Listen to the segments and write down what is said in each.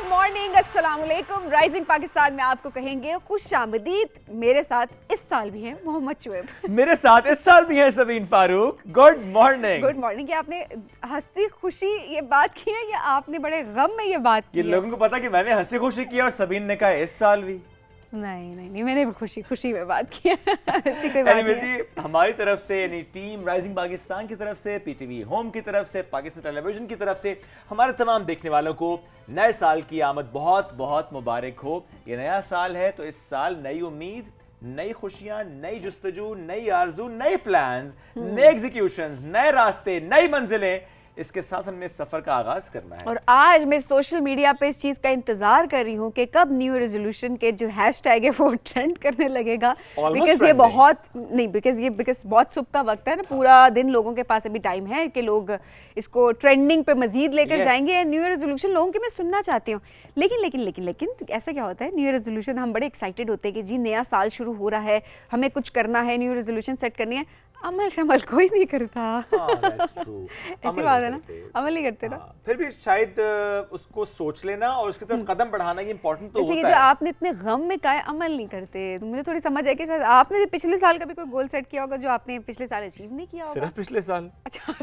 Morning, अस्सलाम वालेकुम। Rising Pakistan में आपको कहेंगे खुशामदीद। मेरे साथ इस साल भी हैं मोहम्मद शुएब। मेरे साथ इस साल भी है Sabeen Farooq. Good morning. Good morning. क्या आपने हंसी खुशी ये बात की है या आपने बड़े गम में ये बात की ये है? लोगों को पता कि मैंने हंसी खुशी किया और सबीन ने कहा इस साल भी। नहीं, मैंने भी खुशी खुशी में बात की है। ऐसी कोई बात Anyway नहीं है। जी, हमारी तरफ से यानी टीम राइजिंग पाकिस्तान की तरफ से, पीटीवी होम की तरफ से, पाकिस्तान टेलीविजन की तरफ से हमारे तमाम देखने वालों को नए साल की आमद बहुत बहुत मुबारक हो। ये नया साल है तो इस साल नई उम्मीद, नई खुशियां, नई जुस्तजू, नई आरजू, नए प्लान्स, नए एग्जीक्यूशंस, नए रास्ते, नई मंजिलें, इसके साथ हमने सफर का आगाज करना है। और आज मैं सोशल मीडिया पे इस चीज़ का इंतज़ार कर रही हूँ कि कब न्यू रेजोल्यूशन के जो हैशटैग है वो ट्रेंड करने लगेगा। बिकॉज ये बहुत नहीं बिकॉज बहुत सुबह का वक्त है ना, पूरा दिन लोगों के पास अभी टाइम है कि लोग इसको ट्रेंडिंग पे मजीद लेकर जाएंगे। न्यू ईयर रेजोल्यूशन लोगों के मैं सुनना चाहती हूँ, लेकिन ऐसा क्या होता है, न्यू ईयर रेजोल्यूशन हम बड़े एक्साइटेड होते हैं कि जी नया साल शुरू हो रहा है, हमें कुछ करना है, न्यू रेजोल्यूशन सेट करनी है। अमल शमल कोई नहीं करता। ऐसी बात है ना, अमल नहीं करते ना। फिर भी शायद उसको सोच लेना और उसकी तरफ कदम बढ़ाना ये इंपॉर्टेंट तो जैसे कि होता जो है। आपने इतने गम में कहा है अमल नहीं करते, तो मुझे थोड़ी समझ है कि शायद आपने भी पिछले साल का भी कोई गोल सेट किया होगा जो आपने पिछले साल अचीव नहीं किया होगा। सिर्फ पिछले साल? अच्छा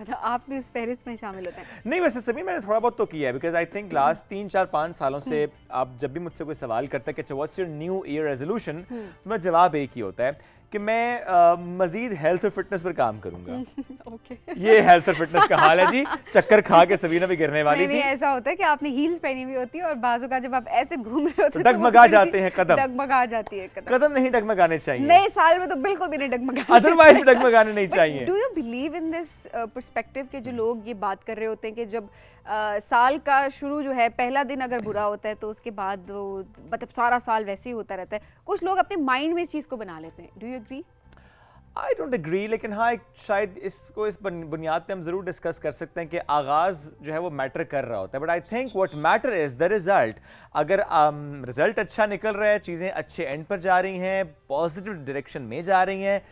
मतलब आप भी उस फहरिस्त में शामिल होते हैं? नहीं, वैसे सभी मैंने थोड़ा बहुत तो किया है, बिकॉज आई थिंक लास्ट 3-4-5 सालों से आप जब भी मुझसे कोई सवाल करते हैं कि what's your new year resolution, तो मेरा जवाब एक ही होता है कि मैं मजीद हेल्थ और फिटनेस पर काम करूंगा। ओके। ये हेल्थ और फिटनेस का हाल है जी। चक्कर खा के सबीना भी गिरने वाली नहीं, थी। ऐसा होता है कि आपने हील्स पहनी हुई होती है और बाजू का जब आप ऐसे घूम रहे होते हैं डगमगा जाते हैं कदम। डगमगा जाती है कदम। कदम नहीं डगमगाने चाहिए। नए साल में तो बिल्कुल भी नहीं डगमगाने, अदरवाइज भी डगमगाने नहीं चाहिए। Do you believe in this perspective के जो लोग ये बात कर रहे होते हैं कि जब साल का शुरू जो है, पहला दिन अगर बुरा होता है तो उसके बाद वो मतलब सारा साल वैसे ही होता रहता है। कुछ लोग अपने माइंड में इस चीज़ को बना लेते हैं। Do you agree? I don't agree, लेकिन हाँ शायद इसको इस बुनियाद पे हम जरूर डिस्कस कर सकते हैं कि आगाज जो है वो मैटर कर रहा होता है, but I think what matter is the result. अगर रिजल्ट अच्छा निकल रहा है, चीज़ें अच्छे एंड पर जा रही हैं, पॉजिटिव डायरेक्शन में जा रही हैं,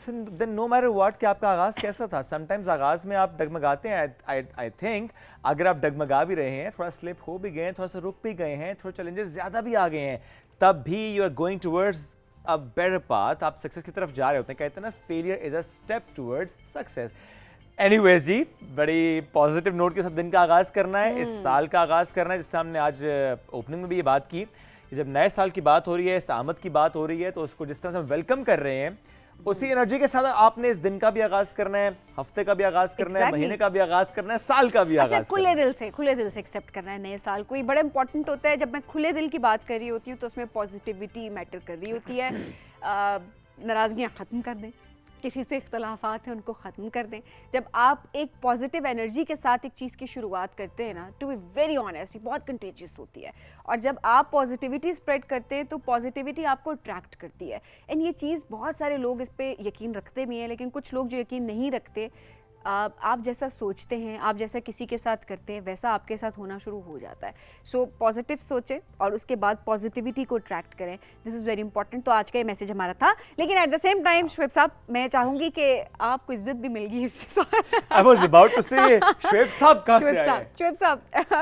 देन नो मैटर व्हाट कि आपका आगाज़ कैसा था। समटाइम्स आगाज़ में आप डगमगाते हैं। आई थिंक अगर आप डगमगा भी रहे हैं, थोड़ा स्लिप हो भी गए हैं, थोड़ा सा रुक भी गए हैं, थोड़े चैलेंजेस ज़्यादा भी आ गए हैं, तब भी you are going towards a better path, आप सक्सेस की तरफ जा रहे होते हैं। कहते हैं ना, failure is a step towards success. Anyways जी, बड़ी पॉजिटिव नोट के साथ दिन का आगाज़ करना है, इस साल का आगाज़ करना है, जिससे हमने आज ओपनिंग में भी ये बात की कि जब नए साल की बात हो रही है, इस आमद की बात हो रही है, तो उसको जिस तरह से हम वेलकम कर रहे हैं, उसी एनर्जी के साथ आपने इस दिन का भी आगाज करना है, हफ्ते का भी आगाज करना है, महीने का भी आगाज करना है, साल का भी आगाज खुले दिल से एक्सेप्ट करना है नए साल को। ये बड़ा इंपॉर्टेंट होता है। जब मैं खुले दिल की बात कर रही होती हूँ तो उसमें पॉजिटिविटी मैटर कर रही होती है। नाराज़गियाँ ख़त्म कर दें, किसी से इख्तलाफात हैं उनको ख़त्म कर दें। जब आप एक पॉजिटिव एनर्जी के साथ एक चीज़ की शुरुआत करते हैं ना, टू बी वेरी ऑनेस्ट, ये बहुत कंटेजियस होती है। और जब आप पॉजिटिविटी स्प्रेड करते हैं तो पॉजिटिविटी आपको अट्रैक्ट करती है। एंड ये चीज़ बहुत सारे लोग इस पे यकीन रखते भी हैं, लेकिन कुछ लोग जो यकीन नहीं रखते, आप जैसा सोचते हैं, आप जैसा किसी के साथ करते हैं, वैसा आपके साथ होना शुरू हो जाता है। सो पॉजिटिव सोचें और उसके बाद पॉजिटिविटी को अट्रैक्ट करें। This is very important. तो आज का ये मैसेज हमारा था, लेकिन at the same time Shoaib साहब, मैं चाहूँगी कि आपको इज्जत भी मिल गई इससे। I was about to say, Shoaib साहब कहाँ से आए हैं? शुएब साहब,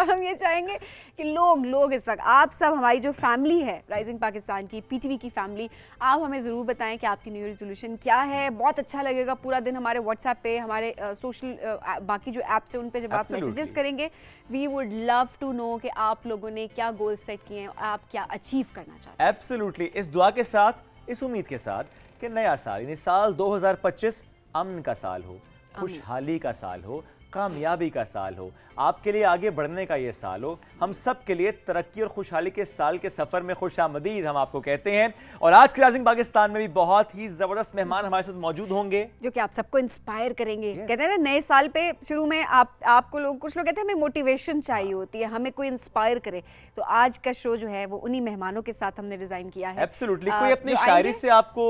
हम ये चाहेंगे कि लोग इस वक्त, आप सब, हमारी जो फैमिली है राइजिंग पाकिस्तान की, पीटीवी की फैमिली, आप हमें ज़रूर बताएं कि आपकी न्यू ईयर रेजोल्यूशन क्या है। बहुत अच्छा लगेगा पूरा दिन हमारे व्हाट्सएप पे, हमारे सोशल बाकी जो ऐप्स हैं उन पे जब आप मैसेजेस करेंगे, we would love to know कि आप लोगों ने क्या गोल सेट किए हैं, आप क्या अचीव करना चाहते हैं। एब्सोल्युटली, इस दुआ के साथ, इस उम्मीद के साथ कि नया साल यानी साल 2025 अमन का साल हो, खुशहाली का साल हो, कामयाबी का साल हो, आपके लिए आगे बढ़ने का ये साल हो, हम सब के लिए तरक्की और खुशहाली के साल के सफ़र में खुशामदीद हम आपको कहते हैं। और आज के राइजिंग पाकिस्तान में भी बहुत ही ज़बरदस्त मेहमान हमारे साथ मौजूद होंगे जो कि आप सबको इंस्पायर करेंगे। कहते हैं ना, नए साल पे शुरू में आपको कुछ लोग कहते हैं हमें मोटिवेशन चाहिए होती है, हमें कोई इंस्पायर करे। तो आज का शो जो है वो उन्हीं मेहमानों के साथ हमने डिज़ाइन किया है। एब्सोल्युटली, कोई अपनी शायरी से आपको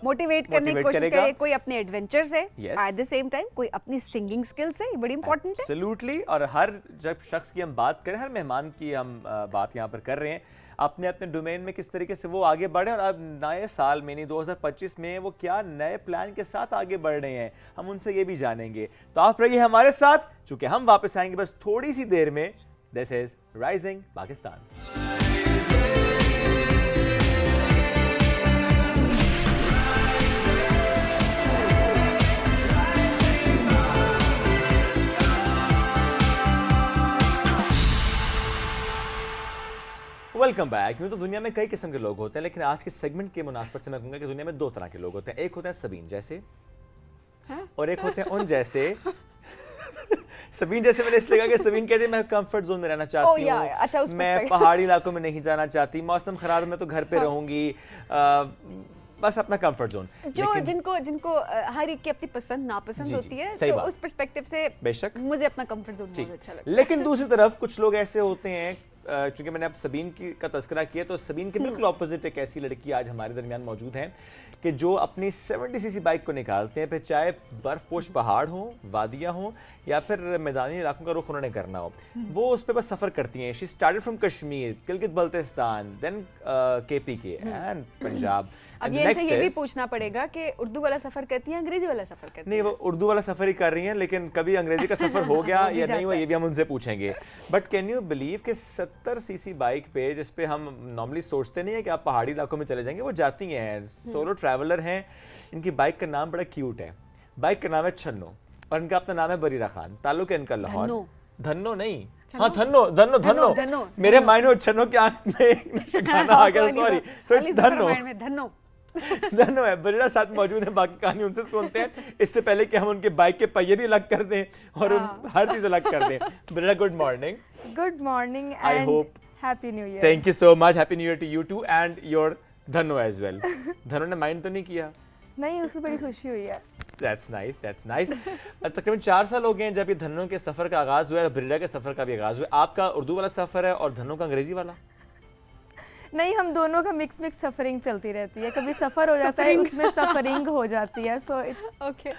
मोटिवेट करने की कोशिश करे, कोई अपने एडवेंचर से, एट द सेम टाइम कोई अपनी सिंगिंग स्किल से, ये बड़ी इंपॉर्टेंट है। एब्सोल्युटली, और हर जब शख्स की हम बात करें, हर मेहमान की हम बात यहाँ पर कर रहे हैं, अपने अपने डोमेन में किस तरीके से वो आगे बढ़े और अब नए साल में यानी 2025 में वो क्या नए प्लान के साथ आगे बढ़ रहे हैं, हम उनसे ये भी जानेंगे। तो आप रहिए हमारे साथ, चूंकि हम वापस आएंगे बस थोड़ी सी देर में This is Rising Pakistan. Welcome back. यूँ तो दुनिया में कई किस्म के लोग होते हैं, लेकिन आज के सेगमेंट के मुनासबत से मैं कहूँगा कि दुनिया में दो तरह के लोग होते हैं। एक होते हैं सबीन जैसे और एक होते हैं उन जैसे। सबीन जैसे मैंने इसलिए कहा कि सबीन कहती है मैं कंफर्ट जोन में रहना चाहती हूँ, अच्छा, मैं पहाड़ी इलाकों में नहीं जाना चाहती, मौसम खराब है मैं तो घर पे रहूंगी, बस अपना कंफर्ट जोन। जो जिनको हर एक की अपनी पसंद नापसंद होती है, तो उस पर्सपेक्टिव से बेशक मुझे अपना कंफर्ट जोन बहुत अच्छा लगता है। लेकिन दूसरी तरफ कुछ लोग ऐसे होते हैं, चूंकि मैंने अब सबीन का तस्करा किया, तो सबीन के बिल्कुल ऑपोजिट एक ऐसी लड़की आज हमारे दरमियान मौजूद है कि जो अपनी 70cc बाइक को निकालते हैं, फिर चाहे बर्फपोश पहाड़ हो, वादियां हो या फिर मैदानी इलाकों का रुख उन्होंने करना हो, वो उस पर बस सफ़र करती हैं। She started from Kashmir, Gilgit Baltistan, then KPK and Punjab. अब ये भी पूछना पड़ेगा कि उर्दू वाला सफ़र करती हैं, अंग्रेजी वाला सफ़र करती हैं? नहीं, वो उर्दू वाला सफ़र ही कर रही हैं, लेकिन कभी अंग्रेजी का सफ़र हो गया या नहीं हुआ ये भी हम उनसे पूछेंगे। बट कैन यू बिलीव कि 70cc बाइक पे, जिस पे हम नॉर्मली सोचते नहीं है कि आप पहाड़ी इलाकों में चले जाएंगे, वो जाती हैं। सोलो ट्रैवलर हैं। इनकी बाइक का नाम बड़ा क्यूट है। बाइक का नाम है छन्नो और इनका अपना नाम है बरीरा खान। ताल्लुक है इनका लाहौर। धन्नो नहीं, हाँ धन्नो। मेरे माइंड में छन्नो की आंख में गाना आ गया, sorry. So it's Dhanno. Dhanno है। बरीरा साथ मौजूद है, बाकी कहानी उनसे सुनते हैं। इससे पहले कि हम उनके बाइक के पहिए भी अलग कर दें और हर चीज अलग कर दें। Bareera, good morning. Good morning I hope happy new year. Thank you so much. Happy new year to you too and your Dhanno as well. Dhanno ने माइंड तो नहीं किया? नहीं, उसको बड़ी खुशी हुई है। That's nice, that's nice. तकरीबन 4 साल हो गए हैं जब ये धन्नो के सफर का आगाज हुआ है, बरीरा के सफर का भी आगाज हुआ है। आपका उर्दू वाला सफर है और धन्नो का अंग्रेजी वाला? नहीं, हम दोनों का मिक्स सफरिंग चलती रहती है। कभी सफर हो जाता है, उसमें सफरिंग हो जाती है। So it's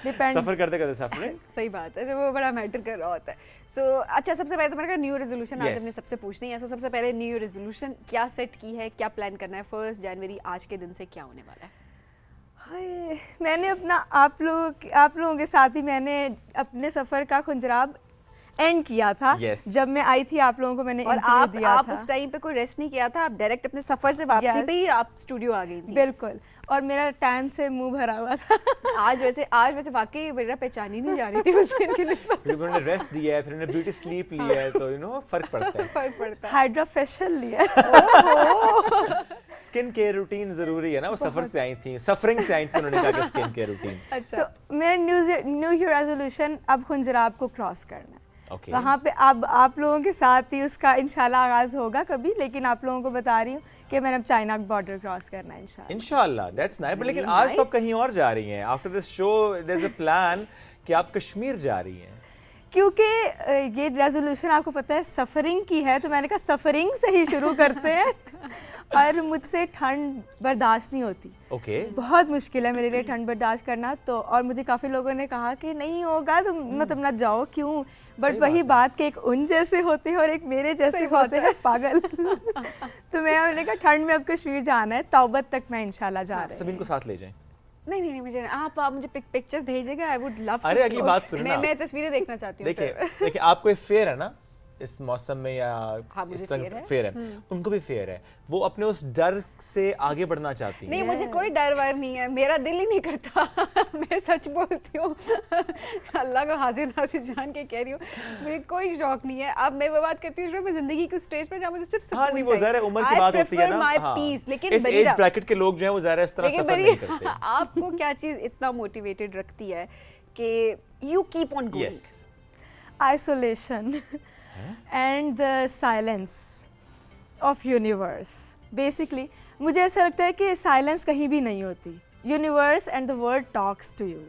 depends. सफर करते करते सफरिंग, सही बात है, तो वो बड़ा मैटर कर रहा होता है। सो अच्छा, सबसे पहले तो मैंने कहा न्यू रेजोल्यूशन आज हमने सबसे पूछनी है। सो सबसे पहले न्यू रेजोल्यूशन क्या सेट की है, क्या प्लान करना है 1 जनवरी आज के दिन से क्या होने वाला है? हाय, मैंने अपना आप लोगों के साथ ही मैंने अपने सफर का खुंजराब एंड किया था। जब मैं आई थी आप लोगों को मैंने इंटरव्यू दिया था। आप उस टाइम पे कोई रेस्ट नहीं किया था, आप डायरेक्ट अपने सफर से वापसी पे ही आप स्टूडियो आ गई थी। बिल्कुल, और मेरा टैन से मुंह भरा हुआ था। आज वैसे वाकई मेरा पहचानी नहीं जा रही थी उस दिन के निस्बत। फिर उन्होंने रेस्ट दिया है, फिर उन्होंने ब्यूटी स्लीप लिया है, तो यू नो फर्क पड़ता है। हाइड्रा फेशियल लिया है। स्किन केयर रूटीन जरूरी है ना। वो सफर से आई थी, सफरिंग से आई थी, उन्होंने कहा कि स्किन केयर रूटीन। अच्छा, तो मेरा न्यू ईयर रेजोल्यूशन अब खुंजराब को क्रॉस करना है। Okay. वहाँ पे अब आप लोगों के साथ ही उसका इंशाल्लाह आगाज होगा कभी, लेकिन आप लोगों को बता रही हूँ कि मैंने अब चाइना बॉर्डर क्रॉस करना है इंशाल्लाह। That's nice. बट लेकिन आज तो आप कहीं और जा रही हैं। After this show their is a plan कि आप कश्मीर जा रही हैं। क्योंकि ये रेजोल्यूशन आपको पता है सफरिंग की है, तो मैंने कहा सफरिंग से ही शुरू करते हैं। और मुझसे ठंड बर्दाश्त नहीं होती। ओके, बहुत मुश्किल है मेरे लिए ठंड बर्दाश्त करना। तो और मुझे काफ़ी लोगों ने कहा कि नहीं होगा तो मतलब ना जाओ, क्यों। बट वही बात कि एक उन जैसे होते हैं और एक मेरे जैसे होते हैं पागल। तो मैंने कहा ठंड में अब कश्मीर जाना है, तौबत तक मैं इंशाल्लाह जा रही हूँ। सबीन को साथ ले जाएं। नहीं मुझे आप मुझे पिक्चर्स भेजिएगा। I would love. अरे अगली बात सुनना, मैं तस्वीरें देखना चाहती हूँ। देखिए आपको एक फेयर है ना इस मौसम में, या हाँ, इस तरह फेयर है, उनको भी फेयर है। वो अपने उस डर से आगे बढ़ना चाहती है। नहीं, मुझे कोई डर वर नहीं है, मेरा दिल ही नहीं करता। मैं सच बोलती हूँ, अल्लाह को हाजिर नाजिर जान के कह रही हूँ, मुझे कोई शौक नहीं है। अब मैं वो बात करती हूँ मैं जिंदगी की स्टेज पर जहाँ मुझे सिर्फ हाँ, नहीं, वो ज़ाहिर है उम्र की बात होती है ना। हाँ, लेकिन इस एज ब्रैकेट के लोग जो हैं वो ज़ाहिर है इस तरह सफर नहीं करते। आपको क्या चीज़ इतना मोटिवेटेड रखती है कि you keep on going? Isolation and the silence of universe. Basically मुझे ऐसा लगता है कि साइलेंस कहीं भी नहीं होती। Universe and the world talks to you.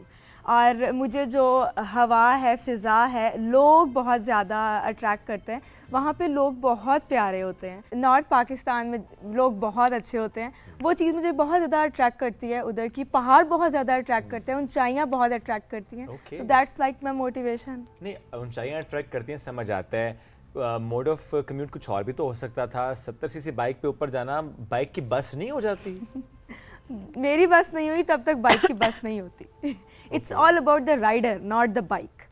और मुझे जो हवा है, फ़िज़ा है, लोग बहुत ज़्यादा अट्रैक्ट करते हैं। वहाँ पे लोग बहुत प्यारे होते हैं। नॉर्थ पाकिस्तान में लोग बहुत अच्छे होते हैं। वो चीज़ मुझे बहुत ज़्यादा अट्रैक्ट करती है। उधर की पहाड़ बहुत ज़्यादा अट्रैक्ट करते हैं, ऊंचाइयाँ बहुत अट्रैक्ट करती हैं। तो दैट्स लाइक माई मोटिवेशन। नहीं, ऊंचाइयाँ अट्रैक्ट करती हैं, समझ आता है। मोड ऑफ कम्यूट कुछ और भी तो हो सकता था। 70cc बाइक पे ऊपर जाना, बाइक की बस नहीं हो जाती? मेरी बस नहीं हुई तब तक बाइक की बस नहीं होती। It's all about the rider, not the bike.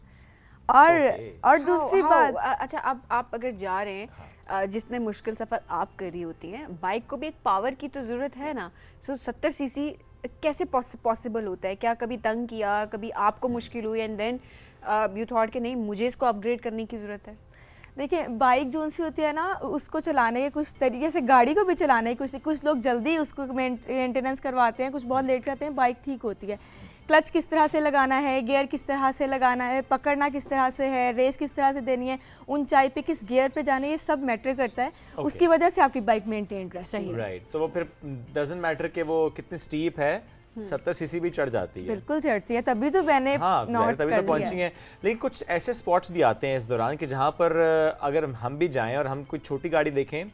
और दूसरी बात, अच्छा आप अगर जा रहे हैं जितने मुश्किल सफ़र आप कर रही होती हैं, बाइक को भी एक पावर की तो ज़रूरत है ना। सो 70 सीसी कैसे पॉसिबल होता है? क्या कभी तंग किया, कभी आपको मुश्किल हुई एंड देन यू थॉट कि नहीं मुझे इसको अपग्रेड करने की ज़रूरत है? देखिए बाइक जो सी होती है ना, उसको चलाने के कुछ तरीके से, गाड़ी को भी चलाने के कुछ लोग जल्दी उसको मेंटेनेंस करवाते हैं, कुछ बहुत लेट करते हैं, बाइक ठीक होती है। क्लच किस तरह से लगाना है, गियर किस तरह से लगाना है, पकड़ना किस तरह से है, रेस किस तरह से देनी है, ऊंचाई पे किस गियर पे जाना है, ये सब मैटर करता है। उसकी वजह से आपकी बाइक मेंटेन रहती है। राइट, तो वो फिर डजंट मैटर कि वो कितनी स्टीप है, 70 सीसी भी चढ़ जाती है। बिल्कुल चढ़ती है, तभी तो मैंने नॉर्थ तभी तो पहुंची हैं। लेकिन कुछ ऐसे स्पॉट्स भी आते हैं इस दौरान कि जहाँ पर अगर हम भी जाएं और हम कोई छोटी गाड़ी देखें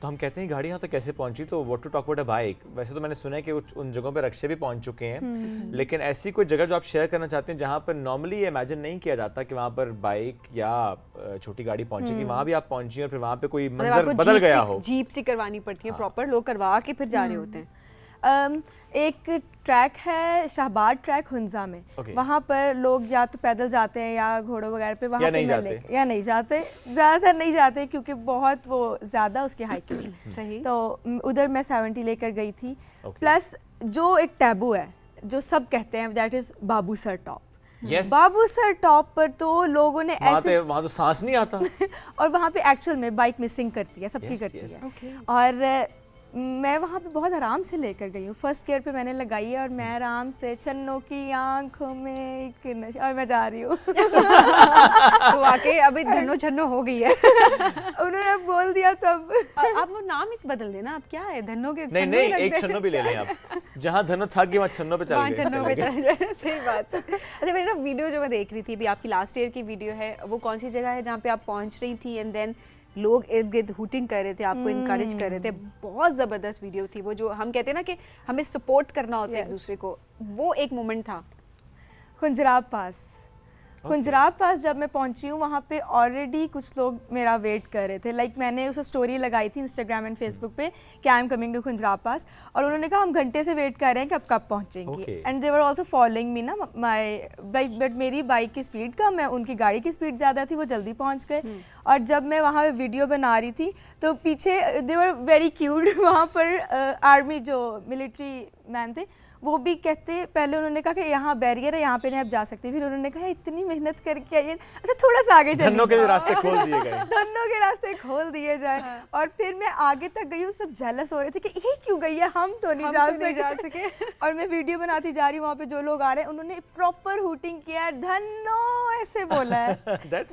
तो हम कहते हैं गाड़ी यहाँ तक कैसे पहुंची, तो what to talk about a bike. वैसे तो मैंने सुना है कि उन जगहों पर रक्शे भी पहुंच चुके हैं, लेकिन ऐसी कोई जगह जो आप शेयर करना चाहते हैं जहाँ पर नॉर्मली इमेजिन नहीं किया जाता कि वहाँ पर बाइक या छोटी गाड़ी पहुंचेगी, वहाँ भी आप पहुंची और फिर वहाँ पे कोई मंजर बदल गया हो। जीप सी करवानी पड़ती है प्रॉपर, लोग करवा के फिर जा रहे होते हैं। एक ट्रैक है शाहबाद ट्रैक हुंजा में, वहाँ पर लोग या तो पैदल जाते हैं या घोड़ों वगैरह पे, वहाँ पे नहीं जाते, ज़्यादातर नहीं जाते क्योंकि बहुत वो ज़्यादा उसकी हाइकिंग। सही। तो उधर मैं 70 लेकर गई थी। प्लस जो एक टैबू है जो सब कहते हैं, that is Babu sir top. Babu sir top पर तो लोगों ने ऐसे, वहाँ तो सांस नहीं आता और वहाँ पे एक्चुअल में बाइक मिसिंग करती है, सबकी करती है। और मैं वहाँ पे बहुत आराम से लेकर गई हूँ, फर्स्ट गियर पे मैंने लगाई है और मैं आराम से चन्नों की आंखों में एक नशा, और मैं जा रही हूँ। तो वाकई अभी धन्नो छन्नो हो गई है। उन्होंने बोल दिया तब। आप वो नाम ही बदल देना, आप क्या है धन्नो के नहीं एक छन्नो भी ले लें आप, जहाँ धन्नो था कि वहाँ छन्नो पे चल गए। सही बात है। अच्छा मेरी ना वीडियो जो मैं देख रही थी अभी, आपकी लास्ट ईयर की वीडियो है, वो कौन सी जगह है जहाँ पे आप पहुँच रही थी एंड देन लोग इर्द गिर्द हूटिंग कर रहे थे, आपको इनकरेज कर रहे थे? बहुत ज़बरदस्त वीडियो थी वो, जो हम कहते हैं ना कि हमें सपोर्ट करना होता है एक दूसरे को, वो एक मोमेंट था। खुंजराब पास, खुंजराब पास जब मैं पहुंची हूँ वहाँ पे ऑलरेडी कुछ लोग मेरा वेट कर रहे थे। लाइक मैंने उस स्टोरी लगाई थी इंस्टाग्राम एंड फेसबुक पे कि I am coming to Khunjerab pass, और उन्होंने कहा हम घंटे से वेट कर रहे हैं कि अब कब पहुँचेंगी। And they were also following me ना, माई बाइक, बट मेरी बाइक की स्पीड कम है, उनकी गाड़ी की स्पीड ज़्यादा थी, वो जल्दी पहुँच गए। और जब मैं वहाँ पे वीडियो बना रही थी तो पीछे दे वर वेरी क्यूट, वहाँ पर आर्मी जो मिलिट्री मैन थे वो भी कहते, पहले उन्होंने कहा कि यहाँ बैरियर है, यहाँ पे नहीं आप जा सकते, फिर उन्होंने कहा इतनी मेहनत करके आइए, अच्छा थोड़ा सा आगे चलिए, धन्नो के रास्ते खोल दिए गए, धन्नो के रास्ते खोल दिए जाए। और फिर मैं आगे तक गई हूँ, सब जेलस हो रहे थे कि ये क्यों गई है, हम तो नहीं जा सके। और मैं वीडियो बनाती जा रही हूँ, वहाँ पे जो लोग आ रहे हैं उन्होंने प्रॉपर हूटिंग किया, धन्नो ऐसे बोला है।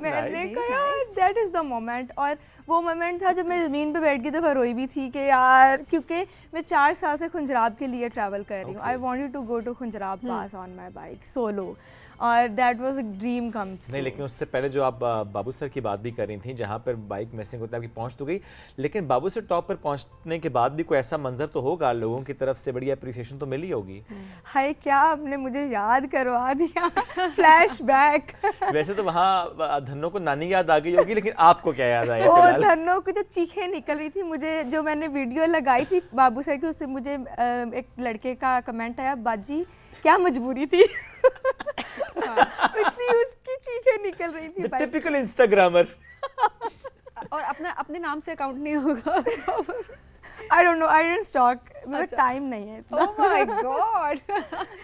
मैंने कहा दैट इज़ द मोमेंट। और वो मोमेंट था जब मैं ज़मीन पे बैठ गई दफ़ा रोई भी थी कि यार, क्योंकि मैं 4 साल से खुंजराब के लिए ट्रैवल कर रही हूँ। I wanted to go to Khunjerab pass on my bike solo, और that was a dream come true. नहीं, लेकिन उससे पहले जो आप बाबू सर की बात भी कर रही थी, जहाँ पर बाइक मिसिंग होता है, आपकी पहुँच तो गई, लेकिन बाबू सर टॉप पर पहुँचने के बाद भी कोई ऐसा मंजर तो होगा, लोगों की तरफ से बड़ी अप्रिसिएशन तो मिली होगी। हाय, क्या आपने मुझे याद करवा दिया, फ्लैशबैक। वैसे तो वहाँ धन्नो को नानी याद आ गई होगी, लेकिन आपको क्या याद आया? वो धन्नो की तो चीखें निकल रही थी मुझे, जो मैंने वीडियो लगाई थी बाबू सर की, उससे मुझे एक लड़के का कमेंट आया, बाजी क्या मजबूरी थी। इतनी उसकी चीखें निकल रही थी। Typical Instagrammer. और अपने नाम से अकाउंट नहीं होगा? I don't know, I didn't stalk, मेरा टाइम नहीं है इतना। Oh my God!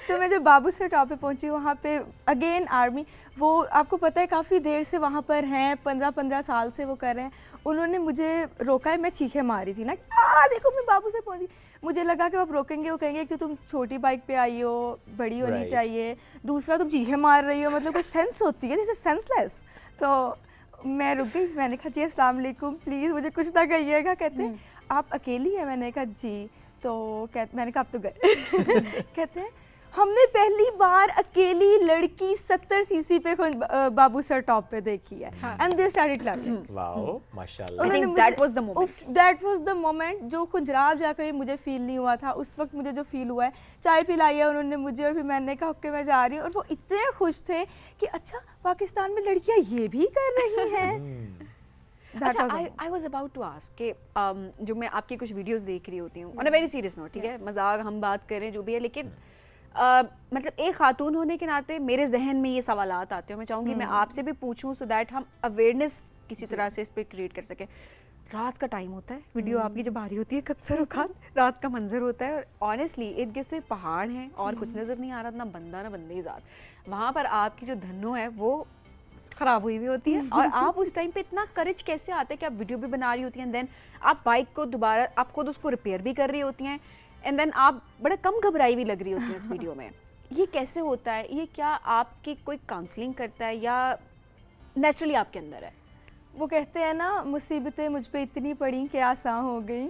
तो मैं जब बाबू सर टॉप पे पहुंची, वहाँ पे अगेन आर्मी, वो आपको पता है काफ़ी देर से वहाँ पर हैं, 15 साल से वो कर रहे हैं। उन्होंने मुझे रोका है, मैं चीखें मारी थी ना, देखो मैं बाबू सर पहुँची। मुझे लगा कि आप रोकेंगे, वो कहेंगे कि तुम छोटी बाइक पे आई हो, बड़ी होनी चाहिए, दूसरा तुम चीखें मार रही हो, मतलब कोई सेंस होती है, दिस इज सेंसलेस। तो मैं रुक गई, मैंने कहा जी अस्सलाम वालेकुम, प्लीज़ मुझे कुछ ना कहिएगा। कहते हैं आप अकेली हैं? मैंने कहा जी। तो मैंने कहा आप तो गए। कहते हैं हमने पहली बार अकेली लड़की 70 सीसी पे बाबू सर टॉप पे देखी है। And they started clapping. Wow, माशाल्लाह। I think that was the moment. That was the moment जो खुंजराब जाकर मुझे फील नहीं हुआ था, उस वक्त मुझे जो फील हुआ है। चाय पिलाई है उन्होंने मुझे, और फिर मैंने कहा ओके मैं जा रही हूँ, और वो इतने खुश थे कि अच्छा पाकिस्तान में लड़कियाँ ये भी कर रही हैं। अच्छा, I was about to ask कि जो मैं आपकी कुछ वीडियोस देख रही होती हूँ, on a very serious note, ठीक है, मजाक हम बात करें जो भी है, लेकिन मतलब एक खातून होने के नाते मेरे जहन में ये सवालात आते हैं, मैं चाहूँगी मैं आपसे भी पूछूं सो दैट हम अवेयरनेस किसी तरह से इस पर क्रिएट कर सकें। रात का टाइम होता है, वीडियो आपकी जब आ रही होती है अक्सर औकात रात का मंजर होता है और ऑनेस्टली इर्द गिर्द से पहाड़ हैं और कुछ नज़र नहीं आ रहा, ना बंदा ना बंदे की ज़ात, वहाँ पर आपकी जो धन्नो है वो ख़राब हुई भी होती है और आप उस टाइम पे इतना करेज कैसे आता है कि आप वीडियो भी बना रही होती हैं, देन आप बाइक को दोबारा आप खुद उसको रिपेयर भी कर रही होती हैं एंड देन आप बड़े कम घबराई भी लग रही होती हैं इस वीडियो में। ये कैसे होता है? ये क्या आपकी कोई काउंसलिंग करता है या नेचुरली आपके अंदर है? वो कहते हैं ना, मुसीबतें मुझ पे इतनी पड़ी कि आसान हो गई।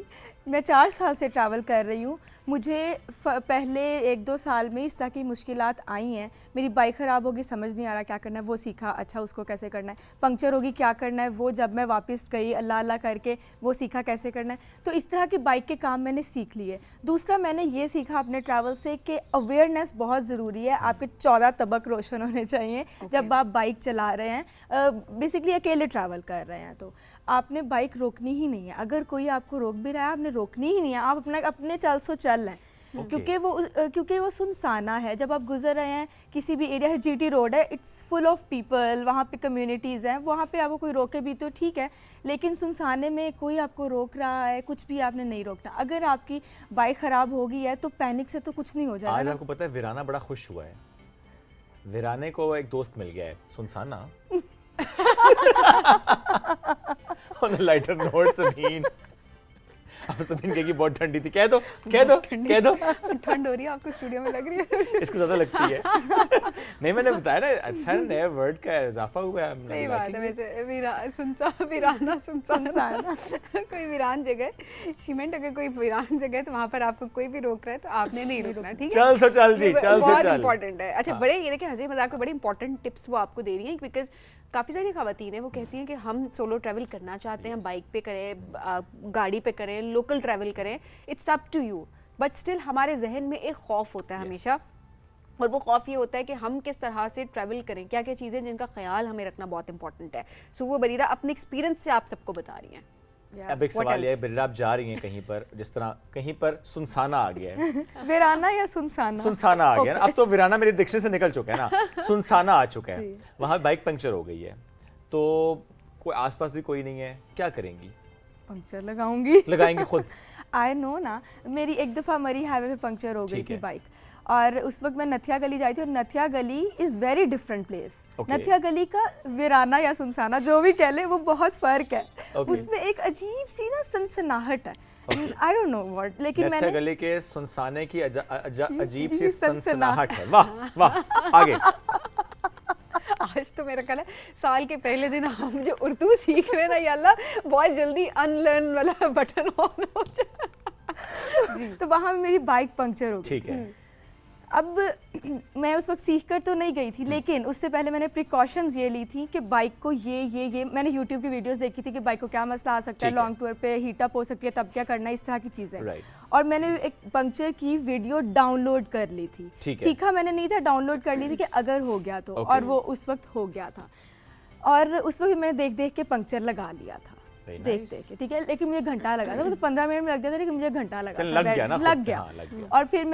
मैं 4 साल से ट्रैवल कर रही हूँ, मुझे पहले 1-2 साल में इस तरह की मुश्किलात आई हैं। मेरी बाइक ख़राब होगी, समझ नहीं आ रहा क्या करना है, वो सीखा, अच्छा उसको कैसे करना है। पंक्चर होगी, क्या करना है, वो जब मैं वापस गई अल्लाह अल्लाह करके वो सीखा कैसे करना है। तो इस तरह की बाइक के काम मैंने सीख लिए। दूसरा मैंने ये सीखा अपने ट्रैवल से कि अवेयरनेस बहुत ज़रूरी है। आपके 14 तबक रोशन होने चाहिए जब आप बाइक चला रहे हैं, बेसिकली अकेले ट्रैवल कर रहे हैं तो आपने बाइक रोकनी ही नहीं है। अगर कोई आपको रोक भी रहा है आपने रोकनी ही नहीं है, आप अपने चल सो चल लें। क्योंकि वो सुनसाना है। जब आप गुजर रहे हैं किसी भी एरिया है, जीटी रोड है, इट्स फुल ऑफ पीपल, वहाँ पे कम्युनिटीज़ हैं, वहाँ पे आपको कोई रोके भी तो ठीक है, लेकिन सुनसाने में कोई आपको रोक रहा है, कुछ भी आपने नहीं रोकना। अगर आपकी बाइक ख़राब हो गई है तो पैनिक से तो कुछ नहीं हो जाएगा। आज आपको पता है वीराना बड़ा खुश हुआ है, वीराने को एक दोस्त मिल गया है सुनसाना। On a lighter note, Sameen, अब समीन कहेगी बहुत ठंडी थी, कह दो ठंड हो रही है आपको स्टूडियो में लग रही है। इसको ज्यादा लगती है। नहीं मैंने बताया ना, अच्छा नया वर्ड का इजाफा हुआ है। सही बात है। वैसे वीराना सुनसाना कोई वीरान जगह, सीमेंट अगर कोई वीरान जगह है तो वहाँ पर आपको कोई भी रोक रहा है तो आपने नहीं रोकना, ठीक है? चल जी, बहुत इंपॉर्टेंट है। अच्छा, बड़े ये देखिए हंसी मजाक में बड़े इंपॉर्टेंट टिप्स वो आपको दे रही हैं, बिकॉज काफ़ी सारी ख़वातीन हैं वो कहती हैं कि हम सोलो ट्रैवल करना चाहते हैं, बाइक पे करें, गाड़ी पे करें, लोकल ट्रैवल करें, it's up to you, but still हमारे जहन में एक खौफ होता है हमेशा, और वो खौफ ये होता है कि हम किस तरह से ट्रैवल करें, क्या क्या चीज़ें जिनका ख्याल हमें रखना बहुत इंपॉर्टेंट है। सो वो बरीरा अपने एक्सपीरियंस से आप सबको बता रही हैं। अब एक सवाल है, बरीरा आप जा रही हैं कहीं पर, जिस तरह कहीं पर सुनसाना आ गया है, वीराना या सुनसाना आ गया ना, अब तो वीराना मेरे डिक्शनरी से निकल चुका है ना, सुनसाना आ चुका है, वहाँ बाइक पंक्चर हो गई है, तो कोई आसपास भी कोई नहीं है, क्या करेंगी? पंक्चर लगाएंगी खुद। आई नो ना, मेरी एक दफ़ा मरी हाईवे पे पंक्चर हो गई थी बाइक, और उस वक्त मैं नथिया गली जाई थी, और नथिया गली इज़ वेरी डिफरेंट प्लेस। नथिया गली का वीराना या सुनसाना जो भी कह ले, वो बहुत फ़र्क है। उसमें एक अजीब सी ना सनसनाहट है, आई डोंट नो व्हाट, लेकिन मैंने नथिया गली के सुनसाने की अजीब सी सनसनाहट है। वाह वाह, आगे। आज तो मेरा ख्याल है साल के पहले दिन हम जो उर्दू सीख रहे हैं ना, या अल्लाह बहुत जल्दी अनलर्न वाला बटन ऑन हो जाए। तो वहाँ मेरी बाइक पंक्चर हो गई। ठीक है। अब मैं उस वक्त सीख कर तो नहीं गई थी, लेकिन उससे पहले मैंने प्रिकॉशंस ये ली थी कि बाइक को ये मैंने यूट्यूब की वीडियोस देखी थी कि बाइक को क्या मसला आ सकता है, लॉन्ग टूर पे हीट अप हो सकती है, तब क्या करना है, इस तरह की चीज़ें। और मैंने एक पंक्चर की वीडियो डाउनलोड कर ली थी, सीखा मैंने नहीं था, डाउनलोड कर ली थी कि अगर हो गया तो, और वो उस वक्त हो गया था, और उस वक्त मैंने देख के पंक्चर लगा लिया था, देख के, ठीक है, लेकिन मुझे घंटा लगा था, तो 15 मिनट में लग जाता, लेकिन मुझे घंटा लग गया। और फिर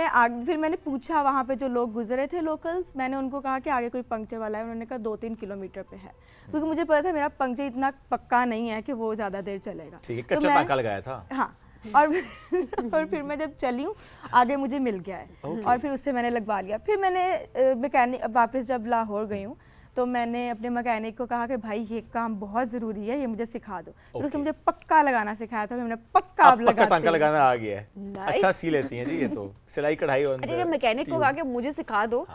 मैंने पूछा वहाँ पे जो लोग गुजरे थे लोकल्स, मैंने उनको कहा कि आगे कोई पंक्चर वाला है, उन्होंने कहा 2-3 किलोमीटर पे है, क्योंकि मुझे पता था मेरा पंक्चर इतना पक्का नहीं है कि वो ज़्यादा देर चलेगा। कच्चा टांका लगाया था। हाँ, और फिर मैं जब चली हूँ आगे मुझे मिल गया है, और फिर उससे मैंने लगवा लिया। फिर मैंने मैकेनिक वापस जब लाहौर गई हूँ तो मैंने अपने मैकेनिक को कहा कि भाई ये काम बहुत ज़रूरी है, ये मुझे सिखा दो। फिर उसने मुझे पक्का लगाना सिखाया था, मैंने पक्का टांका लगाना आ गया है। अच्छा सी लेती हैं जी ये तो, सिलाई कढ़ाई। और अच्छा, मैकेनिक को कहा कि मुझे सिखा दो,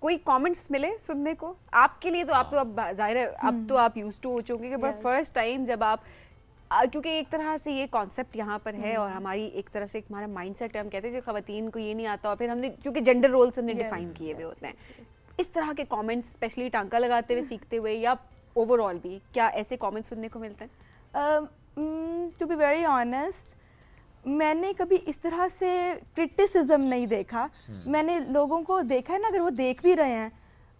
कोई कमेंट्स मिले सुनने को आपके लिए? तो आप तो अब जाहिर है अब तो आप यूज्ड टू हो चुके हैं, बट फर्स्ट टाइम जब आप, क्योंकि एक तरह से ये कॉन्सेप्ट यहाँ पर है और हमारी एक तरह से हमारा माइंडसेट है, हम कहते हैं कि ख़वातीन को ये नहीं आता, और फिर हमने क्योंकि जेंडर रोल्स हमने डिफाइन किए हुए होते हैं, इस तरह के कमेंट्स स्पेशली टांका लगाते हुए सीखते हुए या ओवरऑल भी, क्या ऐसे कमेंट्स सुनने को मिलते हैं? टू बी वेरी ऑनेस्ट, मैंने कभी इस तरह से क्रिटिसिज्म नहीं देखा। मैंने लोगों को देखा है ना, अगर वो देख भी रहे हैं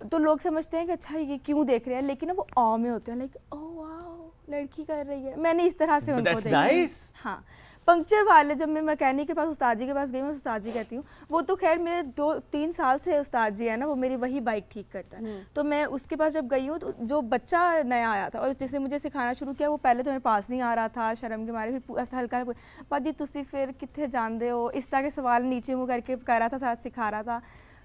तो लोग समझते हैं कि अच्छा ये क्यों देख रहे हैं, लेकिन वो ऑ में होते हैं, लाइक ओह वाओ लड़की कर रही है, मैंने इस तरह से But उनको that's देखा। nice. हाँ, पंक्चर वाले जब मैं मैकेनिक के पास उस्ताद जी के पास गई, मैं उस्ताद जी कहती हूँ, वो तो खैर मेरे 2-3 साल से उस्ताद जी है ना, वो मेरी वही बाइक ठीक करता है। तो मैं उसके पास जब गई हूँ तो जो बच्चा नया आया था और जिसने मुझे सिखाना शुरू किया, वो पहले तो मेरे पास नहीं आ रहा था शर्म के मारे, फिर ऐसा हल्का पाजी तुसी फिर कितने जानते हो, इस तरह के सवाल नीचे मुँह करके कर रहा था, साथ सिखा रहा था।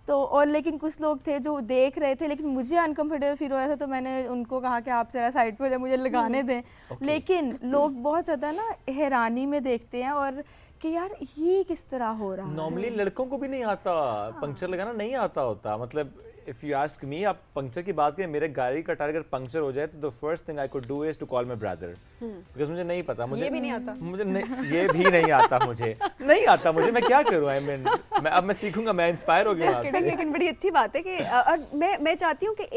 तो और लेकिन कुछ लोग थे जो देख रहे थे, लेकिन मुझे अनकंफर्टेबल फील हो रहा था, तो मैंने उनको कहा कि आप जरा साइड पे हो जाए, मुझे लगाने दें। लेकिन लोग बहुत ज़्यादा ना हैरानी में देखते हैं और कि यार ये किस तरह हो रहा है। नॉर्मली लड़कों को भी नहीं आता पंक्चर लगाना, नहीं आता होता। मतलब इफ यू आस्क मी, आप पंक्चर की बात करें, मेरे गाड़ी का टायर अगर पंक्चर हो जाए तो the first thing I could do is to call my brother, because मुझे नहीं पता, मुझे ये भी नहीं आता, मुझे नहीं, ये भी नहीं आता, मुझे नहीं आता, मुझे मैं क्या करूं। आई मीन अब मैं सीखूंगा, मैं इंस्पायर हो गया आपसे। लेकिन बड़ी अच्छी बात है कि और मैं चाहती हूँ कि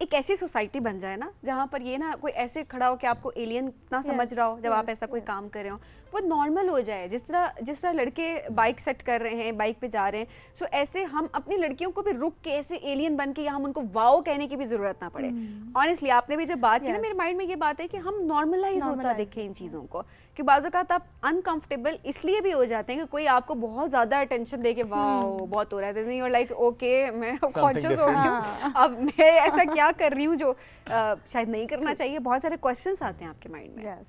एक ऐसी सोसाइटी बन जाए ना जहाँ पर ये ना कोई ऐसे खड़ा हो कि आपको एलियन ना समझ रहा हो जब आप ऐसा कोई काम कर रहे हो, वो नॉर्मल हो जाए। जिस तरह लड़के बाइक सेट कर रहे हैं, बाइक पे जा रहे हैं, सो ऐसे हम अपनी लड़कियों को भी रुक के ऐसे एलियन बन के या हम उनको वाओ कहने की भी जरूरत ना पड़े। ऑनेस्टली आपने भी जब बात की ना, मेरे माइंड में ये बात है कि हम नॉर्मलाइज होता देखें इन चीज़ों को, कि बाज़ औक़ात आप अनकंफर्टेबल इसलिए भी हो जाते हैं कि कोई आपको बहुत ज़्यादा अटेंशन दे के वाओ बहुत हो रहा है, यू आर लाइक ओके मैं कॉन्शियस हो गई हूँ, अब मैं ऐसा क्या कर रही हूँ जो शायद नहीं करना चाहिए। बहुत सारे क्वेश्चंस आते हैं आपके माइंड में।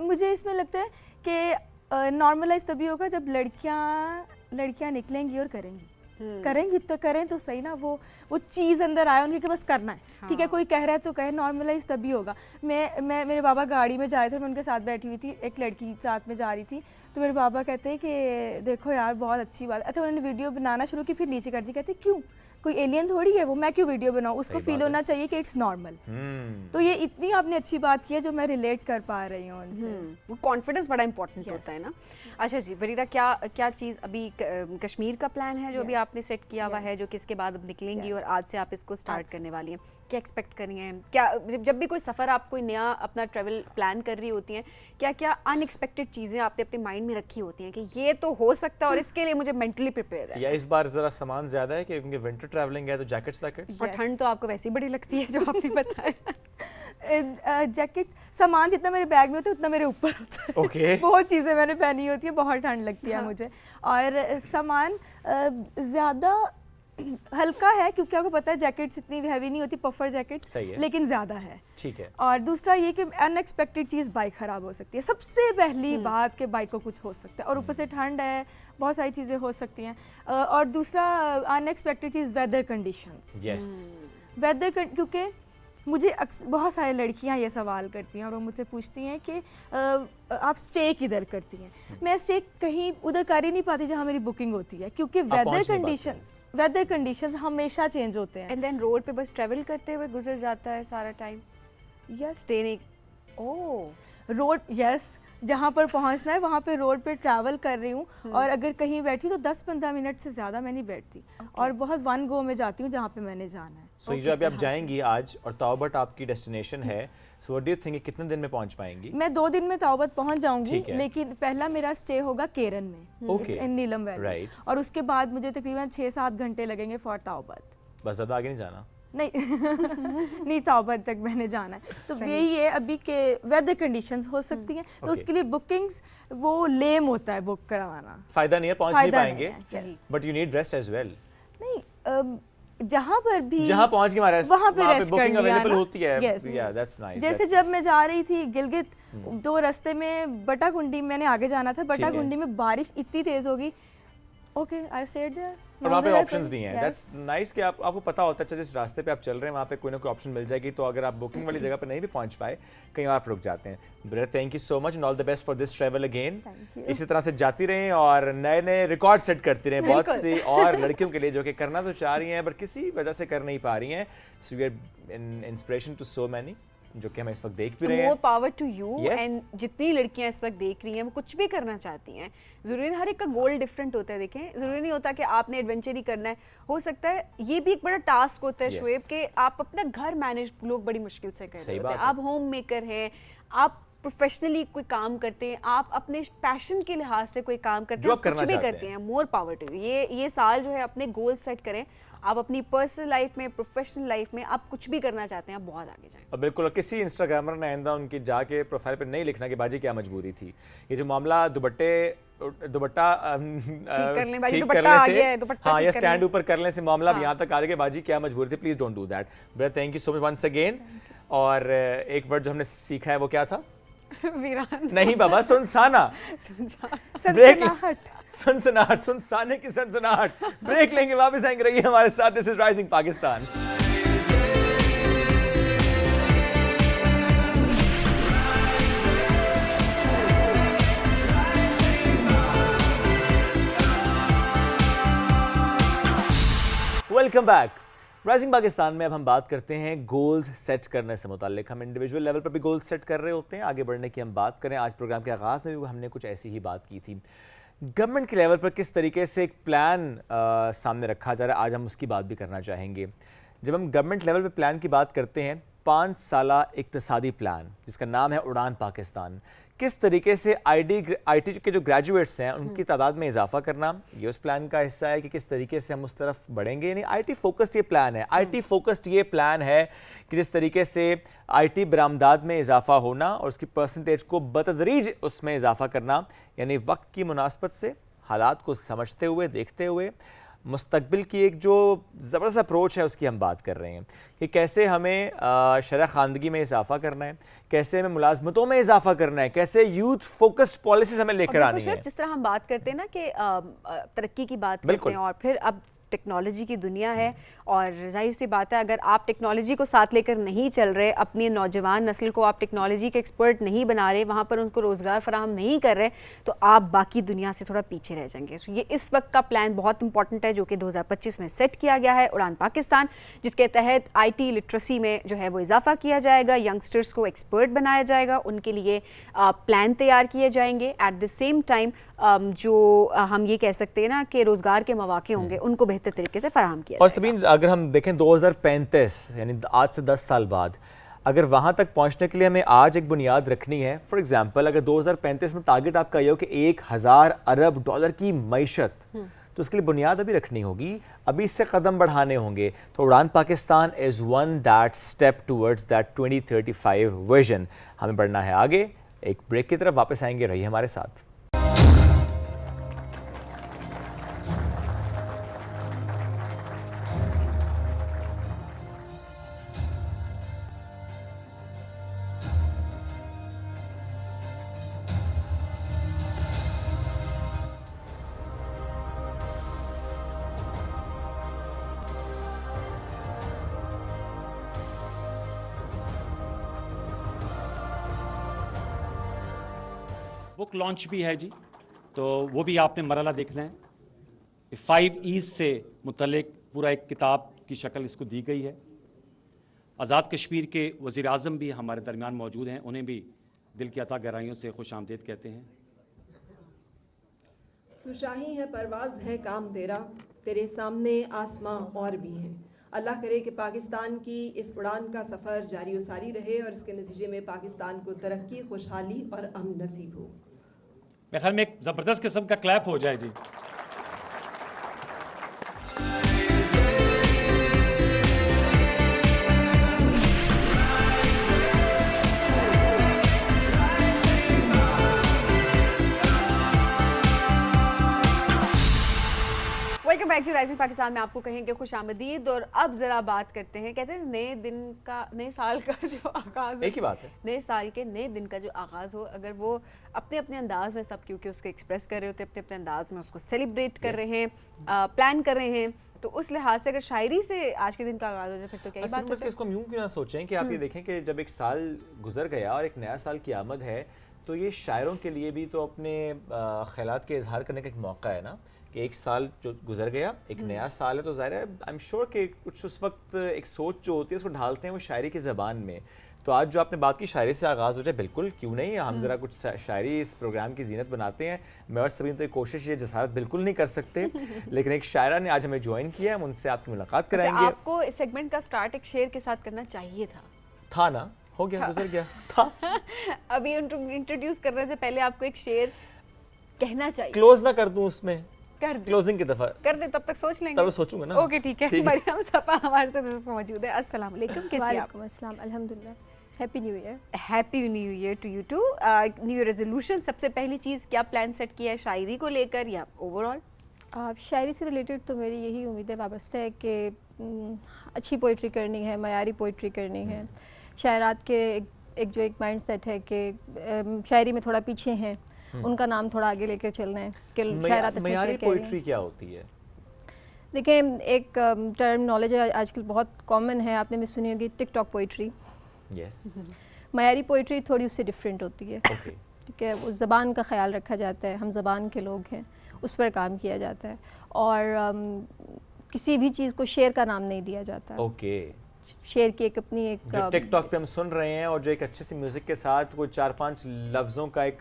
मुझे इसमें लगता है कि नॉर्मलाइज तभी होगा जब लड़कियां निकलेंगी और करेंगी तो करें तो सही ना, वो चीज़ अंदर आए उनके बस करना है। हाँ। ठीक है, कोई कह रहा है तो कहे, नॉर्मलाइज तभी होगा। मैं मेरे बाबा गाड़ी में जा रहे थे, मैं उनके साथ बैठी हुई थी, एक लड़की साथ में जा रही थी, तो मेरे बाबा कहते हैं कि देखो यार बहुत अच्छी बात। अच्छा, उन्होंने वीडियो बनाना शुरू की, फिर नीचे कर दी, कहते क्यों, कोई एलियन थोड़ी है वो, मैं क्यों वीडियो बनाऊँ, उसको फील होना चाहिए कि इट्स नॉर्मल। तो ये इतनी आपने अच्छी बात की है जो मैं रिलेट कर पा रही हूँ उनसे। वो कॉन्फिडेंस बड़ा इंपॉर्टेंट होता है ना। अच्छा जी वरीदा, क्या चीज़ अभी कश्मीर का प्लान है जो अभी आपने सेट किया हुआ है, जो कि इसके बाद अब निकलेंगी और आज से आप इसको स्टार्ट करने वाली हैं, क्या एक्सपेक्ट कर रही हैं? क्या जब भी कोई सफ़र आप कोई नया अपना ट्रैवल प्लान कर रही होती हैं, क्या क्या अनएक्सपेक्टेड चीज़ें आपने अपने माइंड में रखी होती हैं कि ये तो हो सकता है और इसके लिए मुझे मेंटली प्रिपेयर है? या इस बार ज़रा सामान ज़्यादा है क्योंकि विंटर ट्रैवलिंग है तो जैकेट्स वैकेट्स, और ठंड तो आपको वैसे ही बड़ी लगती है जो आपने बताया। जैकेट सामान जितना मेरे बैग में होता है उतना मेरे ऊपर होता है। Okay. बहुत चीज़ें मैंने पहनी होती है, बहुत ठंड लगती है मुझे, और सामान ज़्यादा हल्का है क्योंकि आपको पता है जैकेट्स इतनी हैवी नहीं होती, पफर जैकेट्स, लेकिन ज़्यादा है। ठीक है। और दूसरा ये कि अनएक्सपेक्टेड चीज़ बाइक ख़राब हो सकती है, सबसे पहली बात कि बाइक को कुछ हो सकता है, और ऊपर से ठंड है, बहुत सारी चीज़ें हो सकती हैं। और दूसरा अनएक्सपेक्टेड चीज़ वेदर कंडीशंस। वेदर क्योंकि मुझे बहुत सारी लड़कियां ये सवाल करती हैं और वो मुझसे पूछती हैं कि आप स्टे किधर करती हैं। मैं स्टे कहीं उधर कर ही नहीं पाती जहाँ मेरी बुकिंग होती है, क्योंकि वेदर कंडीशंस हमेशा चेंज होते हैं। एंड देन रोड पे बस ट्रैवल करते हुए गुजर जाता है सारा टाइम। यस, स्टे नहीं। ओह, रोड, यस, जहाँ पर पहुँचना है वहाँ पे रोड पे ट्रैवल कर रही हूँ, और अगर कहीं बैठी तो 10-15 मिनट से ज़्यादा मैं नहीं बैठती, और बहुत वन गो में जाती हूँ जहाँ पे मैंने जाना है। सो ये जो अभी आप जाएंगी आज, और ताओबट आपकी डेस्टिनेशन है, so what do you think कितने दिन में पहुँच पाएंगी? मैं 2 दिन में ताओबत पहुँच जाऊँगी, लेकिन पहला मेरा स्टे होगा केरन में, इन नीलम वैली, और उसके बाद मुझे तकरीबन 6-7 घंटे लगेंगे फॉर ताओबत। बस ज़्यादा आगे नहीं जाना? नहीं नहीं, ताओबत तक मैंने जाना है। तो यही है अभी के वेदर कंडीशंस हो सकती हैं, तो उसके लिए बुकिंग्स वो लेम होता है बुक करवाना, फायदा नहीं है, पहुंच नहीं पाएंगे, but you need rest as well. नहीं, जहाँ पर भी पहुंच के वहाँ पे रेस्ट बुकिंग करनी अवेलेबल है, होती है। या दैट्स नाइस। जैसे जब मैं जा रही थी गिलगित, तो रास्ते में बटाकुंडी मैंने आगे जाना था, बटाकुंडी में बारिश इतनी तेज होगी, ओके आई स्टेड देयर, और वहाँ पे ऑप्शंस भी हैं। दैट्स नाइस कि आपको पता होता है अच्छा जिस रास्ते पे आप चल रहे हैं वहाँ पे कोई ना कोई ऑप्शन मिल जाएगी, तो अगर आप बुकिंग वाली जगह पे नहीं भी पहुँच पाए, कहीं और आप रुक जाते हैं। Brother, thank you so much and all the best for this travel again. इसी तरह से जाती रहें और नए नए रिकॉर्ड सेट करती रहें बहुत सी और लड़कियों के लिए जो कि करना तो चाह रही हैं पर किसी वजह से कर नहीं पा रही हैं। So we are inspiration to so many, जो कि हम इस वक्त देख भी रहे हैं। More power to you. And जितनी लड़कियां इस वक्त देख रही हैं वो कुछ भी करना चाहती हैं, ज़रूरी हर एक का गोल डिफरेंट होता है। देखें, ज़रूरी नहीं होता कि आपने एडवेंचर ही करना है, हो सकता है ये भी एक बड़ा टास्क होता है शोएब कि आप अपना घर मैनेज लोग बड़ी मुश्किल से कर रहे होते हैं। आप होम मेकर हैं, आप प्रोफेशनली कोई काम करते हैं, आप अपने पैशन के लिहाज से कोई काम करते हैं, कुछ भी करते हैं, मोर पावर टू यू। ये साल जो है अपने गोल सेट करें, आप अपनी पर्सनल लाइफ में, प्रोफेशनल लाइफ में आप कुछ भी करना चाहते हैं, आप बहुत आगे जाएं। और बिल्कुल, और किसी इंस्टाग्रामर ने आइंदा उनकी जाके प्रोफाइल पे नहीं लिखना कि बाजी क्या मजबूरी थी। ये जो मामला दुपट्टा करने, बाजी ठीक दुपट्टा करने आ से, गया है, दुपट्टा हाँ, ठीक या करने। स्टैंड ऊपर करने से मामला हाँ। यहाँ तक आ गया कि बाजी क्या मजबूरी थी, please don't do that. Brother thank you so much once again. और एक वर्ड जो हमने सीखा है वो क्या था? वीरान नहीं बाबा, सुनसाना। सनसनाहट। सनसनाहट, सुनसाने की सनसनाहट। ब्रेक लेंगे, वापस आएंगे, रहिए हमारे साथ। This is rising Pakistan. Welcome back. Rising Pakistan में अब हम बात करते हैं गोल्स सेट करने से मुताल्लिक। हम इंडिविजुअल लेवल पर भी गोल्स सेट कर रहे होते हैं, आगे बढ़ने की हम बात करें। आज प्रोग्राम के आगाज़ में भी हमने कुछ ऐसी ही बात की थी। गवर्नमेंट के लेवल पर किस तरीके से एक प्लान सामने रखा जा रहा है, आज हम उसकी बात भी करना चाहेंगे। जब हम गवर्नमेंट लेवल पर प्लान की बात करते हैं, 5 साला इक्तिसादी प्लान जिसका नाम है उड़ान पाकिस्तान, किस तरीके से आईटी के जो ग्रेजुएट्स हैं उनकी तादाद में इजाफा करना, ये उस प्लान का हिस्सा है कि किस तरीके से हम उस तरफ बढ़ेंगे। यानी आईटी फोकस्ड ये प्लान है। आईटी फोकस्ड ये प्लान है कि जिस तरीके से आईटी बरामदात में इजाफा होना और उसकी परसेंटेज को बतदरीज उसमें इजाफा करना, यानी वक्त की मुनासबत से हालात को समझते हुए, देखते हुए मुस्तकबिल की एक जो ज़बरदस्त अप्रोच है उसकी हम बात कर रहे हैं कि कैसे हमें शरह खानदगी में इजाफा करना है, कैसे हमें मुलाजमतों में इजाफा करना है, कैसे यूथ फोकस्ड पॉलिसीज हमें लेकर आनी है। जिस तरह हम बात करते हैं ना कि तरक्की की बात करते बिल्कुल। हैं, और फिर अब टेक्नोलॉजी की दुनिया है और जाहिर सी बात है अगर आप टेक्नोलॉजी को साथ लेकर नहीं चल रहे, अपनी नौजवान नस्ल को आप टेक्नोलॉजी के एक्सपर्ट नहीं बना रहे, वहाँ पर उनको रोज़गार फराहम नहीं कर रहे, तो आप बाकी दुनिया से थोड़ा पीछे रह जाएंगे। सो ये इस वक्त का प्लान बहुत इंपॉर्टेंट है जो कि 2025 में सेट किया गया है, उड़ान पाकिस्तान, जिसके तहत IT लिटरेसी में जो है वो इजाफा किया जाएगा, यंगस्टर्स को एक्सपर्ट बनाया जाएगा, उनके लिए प्लान तैयार किए जाएंगे। एट द सेम टाइम जो हम ये कह सकते हैं ना कि रोज़गार के मौके होंगे उनको बेहतर तरीके से फराहम किया और जाएगा। सबीन, अगर हम देखें 2035 यानी आज से 10 साल बाद, अगर वहाँ तक पहुँचने के लिए हमें आज एक बुनियाद रखनी है, फॉर एग्जांपल अगर 2035 में टारगेट आपका ये हो कि 1000 अरब डॉलर की मईशत, तो उसके लिए बुनियाद अभी रखनी होगी, अभी इससे कदम बढ़ाने होंगे। तो उड़ान Pakistan is one that step towards that 2035 vision. हमें बढ़ना है आगे। एक ब्रेक की तरफ वापस आएंगे, रहिए हमारे साथ। बुक लॉन्च भी है जी, तो वो भी आपने मरहला देखना है। 5 ईज से मुतल्लिक पूरा एक किताब की शक्ल इसको दी गई है। आज़ाद कश्मीर के वज़ीर आज़म भी हमारे दरमियान मौजूद हैं, उन्हें भी दिल की अता गहराइयों से खुश आमदीद कहते हैं। तू शाही है, परवाज़ है काम तेरा, तेरे सामने आसमां और भी हैं। अल्लाह करे कि पाकिस्तान की इस उड़ान का सफ़र जारी व सारी रहे और इसके नतीजे में पाकिस्तान को तरक्की, खुशहाली और अमन नसीब हो। मेरे ख्याल में एक ज़बरदस्त किस्म का क्लैप हो जाए जी। Welcome back to rising Pakistan में आपको कहेंगे खुश आमदीद। और अब ज़रा बात करते हैं, कहते हैं नए दिन का, नए साल का जो आगाज़, एक ही बात है, नए साल के नए दिन का जो आगाज़ हो, अगर वो अपने अपने अंदाज में सब क्योंकि उसको एक्सप्रेस कर रहे होते हैं, अपने अपने अंदाज में उसको सेलिब्रेट कर रहे हैं, प्लान कर रहे हैं, तो उस लिहाज से अगर शायरी से आज के दिन का आगाज़ हो जाए फिर तो क्या ही बात हो जाए। इसको हम यूं क्यों ना सोचें कि आप ये देखें कि जब एक साल गुजर गया और एक नया साल की आमद है, तो ये शायरों के लिए भी तो अपने ख्यालात के इजहार करने का एक मौका है ना, कि एक साल जो गुजर गया, एक नया साल है, तो ज़ाहिर है आई एम श्योर कि कुछ उस वक्त एक सोच जो होती है उसको ढालते हैं वो शायरी की ज़बान में। तो आज जो आपने बात की शायरी से आगाज़ हो जाए, बिल्कुल क्यों नहीं, हम ज़रा कुछ शायरी इस प्रोग्राम की जीनत बनाते हैं। मैं और सबीन तो ये कोशिश, ये जसारत बिल्कुल नहीं कर सकते लेकिन एक शायरा ने आज हमें ज्वाइन किया है, हम उनसे आपकी मुलाकात कराएंगे। आपको इस सेगमेंट का स्टार्ट एक शेर के साथ करना चाहिए था ना, हो गया, गुजर गया था। अभी इंट्रोड्यूस करने से पहले आपको एक शेर कहना चाहिए। क्लोज ना कर दूं उसमें, कर दे क्लोजिंग की दफा कर दे, तब तक सोच लेंगे। तब सोचूंगा ना। ओके ठीक है। मरियम सफा हमारे साथ मौजूद है। अस्सलाम वालेकुम, कैसे हैं आप? वालेकुम अस्सलाम, अल्हम्दुलिल्लाह, happy new year. Happy new year to you too. New year resolution, सबसे पहली चीज़ क्या प्लान सेट किया है शायरी को लेकर या ओवरऑल? शायरी से रिलेटेड तो मेरी यही उम्मीद है, वाबस्ता है कि अच्छी पोइट्री करनी है, मयारी पोइट्री करनी है। शायरात के जो एक माइंड सेट है कि शायरी में थोड़ा पीछे हैं, उनका नाम थोड़ा आगे लेकर चलना है कि शायरात अच्छा मयारी शेर कह रही हैं। पोइट्री क्या होती है? देखिए, एक टर्म नॉलेज आजकल बहुत कॉमन है, आपने भी सुनी होगी, टिकटॉक पोइट्री। यस। मयारी पोइट्री थोड़ी उससे डिफरेंट होती है। ओके। ठीक है, उस ज़बान का ख्याल रखा जाता है, हम ज़बान के लोग हैं, उस पर काम किया जाता है और किसी भी चीज़ को शेर का नाम नहीं दिया जाता। ओके। शेर की एक अपनी एक जो टिकटॉक पे हम सुन रहे हैं और जो एक अच्छे से म्यूजिक के साथ कोई 4-5 लफ्जों का एक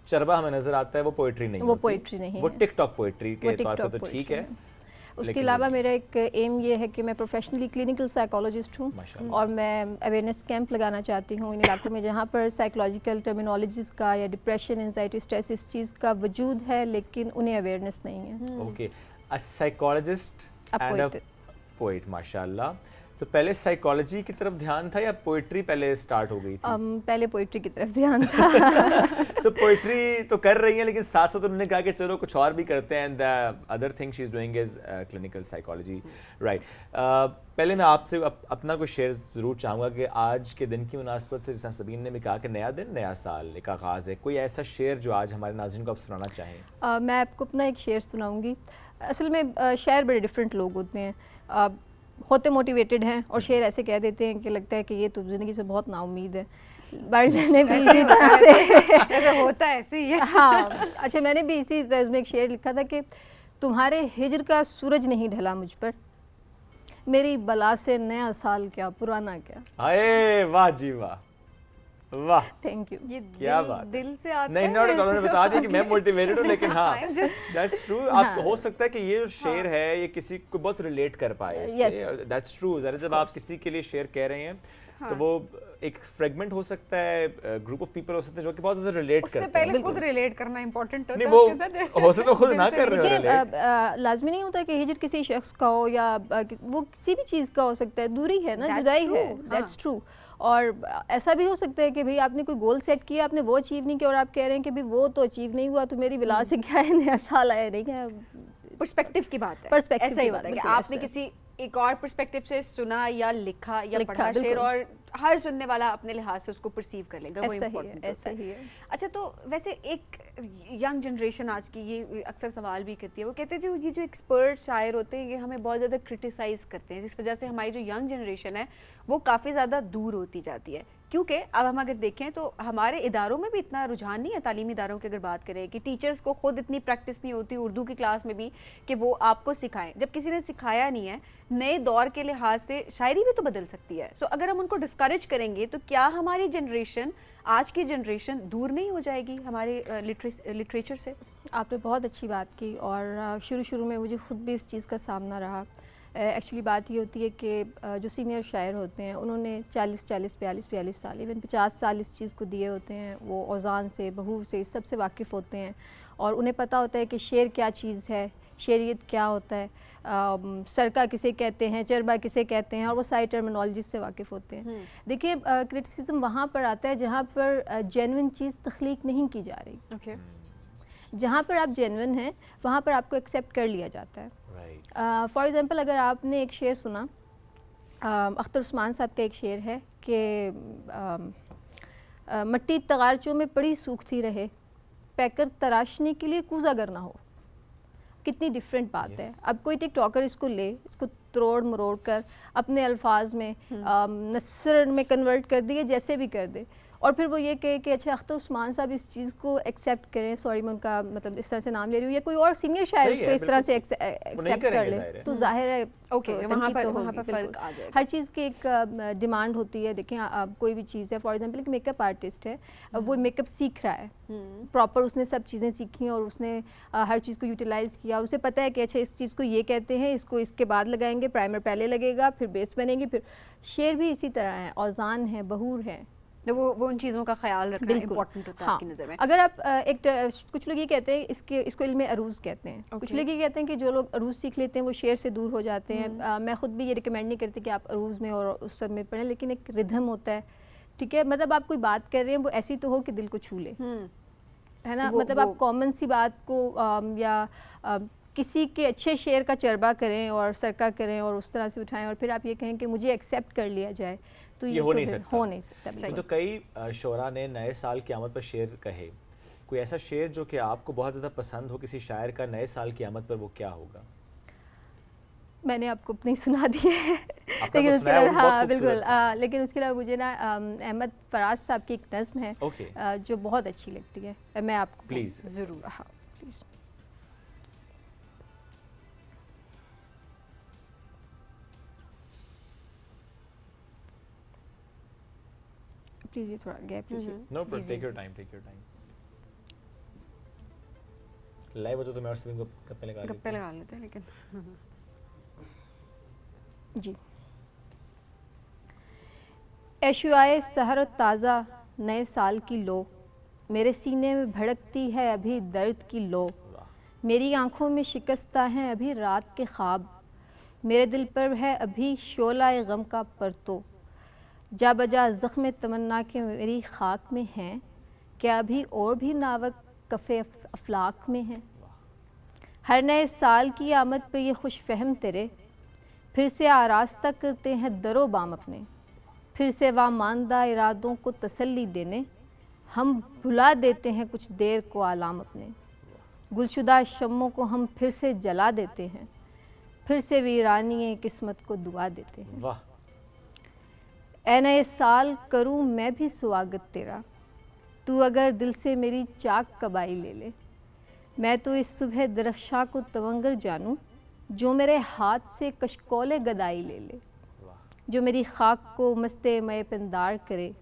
चरबा हमें नजर आता है, वो पोइट्री नहीं वो होती। पोइट्री नहीं वो है। टिकटॉक पोइट्री के वो तौर पे TikTok तो ठीक poetry है। है। उसके लेकिन अलावा वो- मेरा एक एम ये है कि मैं प्रोफेशनली क्लिनिकल साइकोलॉजिस्ट हूँ माशाल्लाह। और मैं अवेयरनेस कैंप लगाना चाहती हूँ इन इलाकों में जहाँ पर साइकोलॉजिकल टर्मिनोलॉजीज़ का या डिप्रेशन, एंजाइटी, स्ट्रेस इस चीज़ का वजूद है लेकिन उन्हें अवेयरनेस नहीं है। Okay. A psychologist A and a poet. Poet, माशाल्लाह। तो पहले साइकोलॉजी की तरफ ध्यान था या पोइट्री पहले स्टार्ट हो गई थी? पहले पोइट्री की तरफ ध्यान था। सो पोइट्री तो कर रही हैं लेकिन साथ साथ उन्होंने कहा कि चलो कुछ और भी करते हैं। The other thing she is doing is clinical psychology, right. पहले मैं आपसे अपना कोई शेयर ज़रूर चाहूँगा कि आज के दिन की मुनासबत से, जैसा सबीन ने भी कहा कि नया दिन नया साल एक आगाज़ है, कोई ऐसा शेर जो आज हमारे नाज़रीन को आप सुनाना चाहें? मैं आपको अपना एक शेर सुनाऊंगी। असल में शायर बड़े डिफरेंट लोग होते हैं, होते मोटिवेटेड हैं और शेर ऐसे कह देते हैं कि लगता है कि ये तो ज़िंदगी से बहुत नाउम्मीद है। बट मैंने भी इसी तरह से ऐसा होता है, ऐसे ही है। हाँ, अच्छा, मैंने भी इसी तर्ज में एक शेर लिखा था कि तुम्हारे हिजर का सूरज नहीं ढला मुझ पर, मेरी बला से नया साल क्या पुराना क्या। हाय वाह जी वाह, वाह। Thank you. ये क्या दिल, बात है। दिल से आता नहीं है। नॉट उन्होंने बता दिया कि मैं मोटिवेटेड हूँ, लेकिन हाँ I'm just- दैट्स ट्रू। आप हो सकता है कि ये जो शेर है ये किसी को बहुत रिलेट कर पाए Yes. इससे। That's true. ज़रा जब आप किसी के लिए शेर कह रहे हैं तो वो एक फ्रेगमेंट हो सकता है, ग्रुप ऑफ पीपल हो सकते हैं जो कि बहुत ज़्यादा रिलेट उससे करते हैं। पहले खुद रिलेट करना इंपॉर्टेंट होता नहीं है वो उसके साथ। हो सकता है खुद ना कर रहे हो देखिए, relate। लाजमी नहीं होता कि हिजर किसी शख्स का हो या वो किसी भी चीज़ का हो सकता है, दूरी है ना, That's जुदाई है, true, दैट्स ट्रू। और ऐसा भी हो सकता है कि भाई आपने कोई गोल सेट किया, आपने वो अचीव नहीं किया और आप कह रहे हैं कि भाई वो तो अचीव नहीं हुआ तो मेरी विला से क्या है, नया साल आया नहीं है। पर्सपेक्टिव की बात है। Perspective ऐसा ही की होता है बात, कि बिल्कुल आपने ऐसा है। किसी एक और पर्सपेक्टिव से सुना या लिखा या लिखा, पढ़ा शेर, बिल्कुल। और हर सुनने वाला अपने लिहाज से उसको परसीव कर लेगा। वो ऐसा ही है, इम्पोर्टेंट ऐसा ही है। अच्छा, तो वैसे एक यंग जनरेशन आज की ये अक्सर सवाल भी करती है, वो कहते हैं जो ये जो एक्सपर्ट शायर होते हैं ये हमें बहुत ज़्यादा क्रिटिसाइज़ करते हैं, जिस वजह से हमारी जो यंग जनरेशन है वो काफ़ी ज़्यादा दूर होती जाती है। क्योंकि अब हम अगर देखें तो हमारे इदारों में भी इतना रुझान नहीं है, तालीमी इदारों की अगर बात करें, कि टीचर्स को खुद इतनी प्रैक्टिस नहीं होती उर्दू की क्लास में भी कि वो आपको सिखाएं। जब किसी ने सिखाया नहीं है, नए दौर के लिहाज से शायरी भी तो बदल सकती है। सो अगर हम उनको डिस्करेज करेंगे तो क्या हमारी जनरेशन, आज की जनरेशन दूर नहीं हो जाएगी हमारे लिटरेचर से? आपने बहुत अच्छी बात की और शुरू में मुझे ख़ुद भी इस चीज़ का सामना रहा। एक्चुअली बात ये होती है कि जो सीनियर शायर होते हैं उन्होंने 40-40, 42-42 साल, इवन 50 साल इस चीज़ को दिए होते हैं। वो औज़ान से, बहूर से, इस सब से वाकिफ़ होते हैं और उन्हें पता होता है कि शेर क्या चीज़ है, शेरियत क्या होता है, सरका किसे कहते हैं, चरबा किसे कहते हैं, और वो सारी टर्मिनोलॉजी से वाकिफ़ होते हैं। देखिए, क्रिटिसिज्म वहाँ पर आता है जहाँ पर जेन्युइन चीज़ तख्लीक नहीं की जा रही। ओके, जहाँ पर आप जेन्युइन हैं वहाँ पर आपको एक्सेप्ट कर लिया जाता है। फॉर एग्ज़ाम्पल, अगर आपने एक शेर सुना, अख्तर उस्मान साहब का एक शेर है कि मट्टी तगारचों में पड़ी सूखती रहे, पैकर तराशने के लिए कूजा करना हो। कितनी डिफरेंट बात है। अब कोई टिकटॉकर इसको ले, इसको तोड़ मरोड़ कर अपने अल्फाज में नसर में कन्वर्ट कर दिए, जैसे भी कर दे, और फिर वो ये कहे कि अच्छा अख्तर उस्मान साहब इस चीज़ को एक्सेप्ट करें, सॉरी मैं उनका मतलब इस तरह से नाम ले रही हूँ, या कोई और सीनियर शायर उसको इस तरह से एक्सेप्ट कर ले, तो जाहिर है ओके, वहाँ पर होगी, फ़र्क आ जाएगा। हर चीज़ की एक डिमांड होती है। देखें, आप कोई भी चीज़ है, फॉर एग्जांपल एक मेकअप आर्टिस्ट है, वो मेकअप सीख रहा है, प्रॉपर उसने सब चीज़ें सीखी और उसने हर चीज़ को यूटिलाइज़ किया। उसे पता है कि अच्छा इस चीज़ को ये कहते हैं, इसको इसके बाद लगाएंगे, प्राइमर पहले लगेगा, फिर बेस बनेगी, फिर शेर भी इसी तरह है, औज़ान है, बहूर है, तो वो उन चीज़ों का ख्याल रखना बिल्कुल इम्पोर्टेंट होता है हाँ। आपकी नज़र में। अगर आप कुछ लोग ये कहते हैं इसको इल्म अरूज़ कहते हैं, कुछ लोग ये कहते हैं कि जो लोग अरूज़ सीख लेते हैं वो शेर से दूर हो जाते हैं। मैं ख़ुद भी ये रिकमेंड नहीं करती कि आप अरूज़ में और उस सब में पढ़ें, लेकिन एक रिदम होता है, ठीक है, मतलब आप कोई बात कर रहे हैं वो ऐसी तो हो कि दिल को छू ले, है ना, मतलब आप कॉमन सी बात को या किसी के अच्छे शेर का चरबा करें और सरका करें और उस तरह से उठाएं और फिर आप ये कहें कि मुझे एक्सेप्ट कर लिया जाए, तो ये हो तो नहीं फिर सकता। हो नहीं सकता। लेकिन तो कई शोरा ने नए साल की आमद पर शेर कहे, कोई ऐसा शेर जो कि आपको बहुत ज़्यादा पसंद हो किसी शायर का नए साल की आमद पर, वो क्या होगा? मैंने आपको अपनी सुना दी है आपका लेकिन तो उसके सुनाया, वो अलावा बहुत हाँ खूबसूरत बिल्कुल था। लेकिन उसके अलावा मुझे ना अहमद फराज साहब की एक नज़्म है ओके। जो बहुत अच्छी लगती है, मैं आपको प्लीज़। ज़रूर। हाँ प्लीज़। प्लीज़ ये थोड़ा गैप लीजिए। No problem, take your time, take your time. Live हो तो मैं और सभी को गप्पे लगा लेते गप्पे हैं। लगा लेते हैं लेकिन जी। ऐशुआए सहर ताज़ा नए साल की लो, मेरे सीने में भड़कती है अभी दर्द की लो, मेरी आंखों में शिकस्ता है अभी रात के ख्वाब, मेरे दिल पर है अभी शोलाए गम का परतो, जा बजा ज़ख्म तमन्ना के मेरी खाक में हैं, क्या अभी और भी नावक कफ़े अफलाक में हैं। हर नए साल की आमद पे ये खुश फहम तेरे, फिर से आरास्ता करते हैं दरो बाम अपने, फिर से वामानदा इरादों को तसल्ली देने, हम भुला देते हैं कुछ देर को आलाम अपने, गुलशुदा शम्मों को हम फिर से जला देते हैं, फिर से वीरानी किस्मत को दुआ देते हैं। वाह, ए नए साल करूं मैं भी स्वागत तेरा, तू अगर दिल से मेरी चाक कबाई ले ले, मैं तो इस सुबह दरख्शां को तवंगर जानूं, जो मेरे हाथ से कशकोले गदाई ले ले, जो मेरी खाक को मस्ते मय पिंदार करे,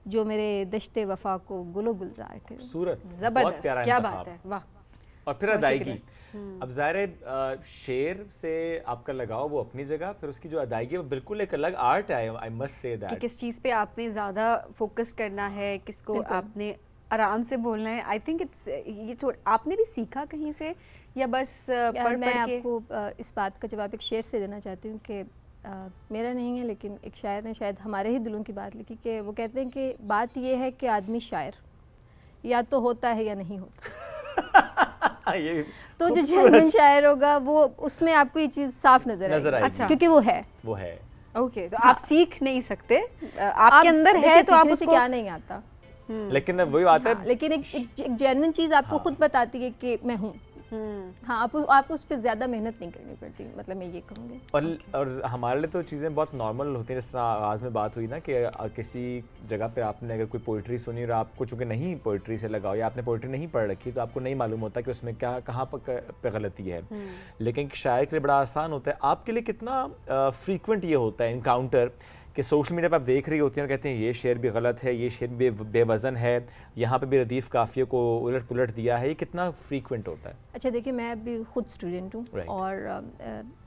जो मेरे दश्ते वफा को गुलो गुलजार करे। खूबसूरत, बहुत ज़बरदस्त, प्यारा क्या इंतखाब। बात है, वाह। और फिर बहुत अदायगी, अब ज़ाहिर है शेर से आपका लगाव वो अपनी जगह, फिर उसकी जो अदायगी है वो बिल्कुल एक अलग आर्ट है, आई मस्ट से कि दैट। किस चीज़ पे आपने ज़्यादा फोकस करना है, किसको बिल्कुल। आपने आराम से बोलना है। आई थिंक इट्स ये आपने भी सीखा कहीं से या बस पढ़ मैं पढ़ के? आपको इस बात का जवाब एक शेर से देना चाहती हूँ कि मेरा नहीं है लेकिन एक शायर ने शायद हमारे ही दिलों की बात लिखी, कि वो कहते हैं कि बात ये है कि आदमी शायर या तो होता है या नहीं होता। ये तो जो जेन्युइन शायर होगा वो उसमें आपको ये चीज़ साफ नजर नजर आएगी। अच्छा। क्योंकि वो है। वो है। ओके, तो आप सीख नहीं सकते, आपके अंदर है तो आप सीखने से उसको क्या नहीं आता। लेकिन अब वही बात हाँ, है, लेकिन एक जेन्युइन चीज़ आपको खुद बताती है कि मैं हूँ। हाँ, आपको उस पर ज़्यादा मेहनत नहीं करनी पड़ती, मतलब मैं ये कहूँगी। और हमारे लिए तो चीज़ें बहुत नॉर्मल होती हैं। जिस तरह आगाज़ में बात हुई ना कि किसी जगह पे आपने अगर कोई पोइट्री सुनी और आपको चूँकि नहीं पोइट्री से लगाओ या आपने पोइट्री नहीं पढ़ रखी तो आपको नहीं मालूम होता कि उसमें क्या कहाँ पे गलती है। लेकिन शायर के लिए बड़ा आसान होता है। आपके लिए कितना फ्रीक्वेंट ये होता है इनकाउंटर कि सोशल मीडिया पर आप देख रही होती हैं और कहते हैं ये शेर भी गलत है, ये शेर भी बेवज़न है, यहाँ पे भी रदीफ़ काफ़िए को उलट पुलट दिया है, ये कितना फ्रीक्वेंट होता है? अच्छा देखिए, मैं अभी खुद स्टूडेंट हूँ Right. और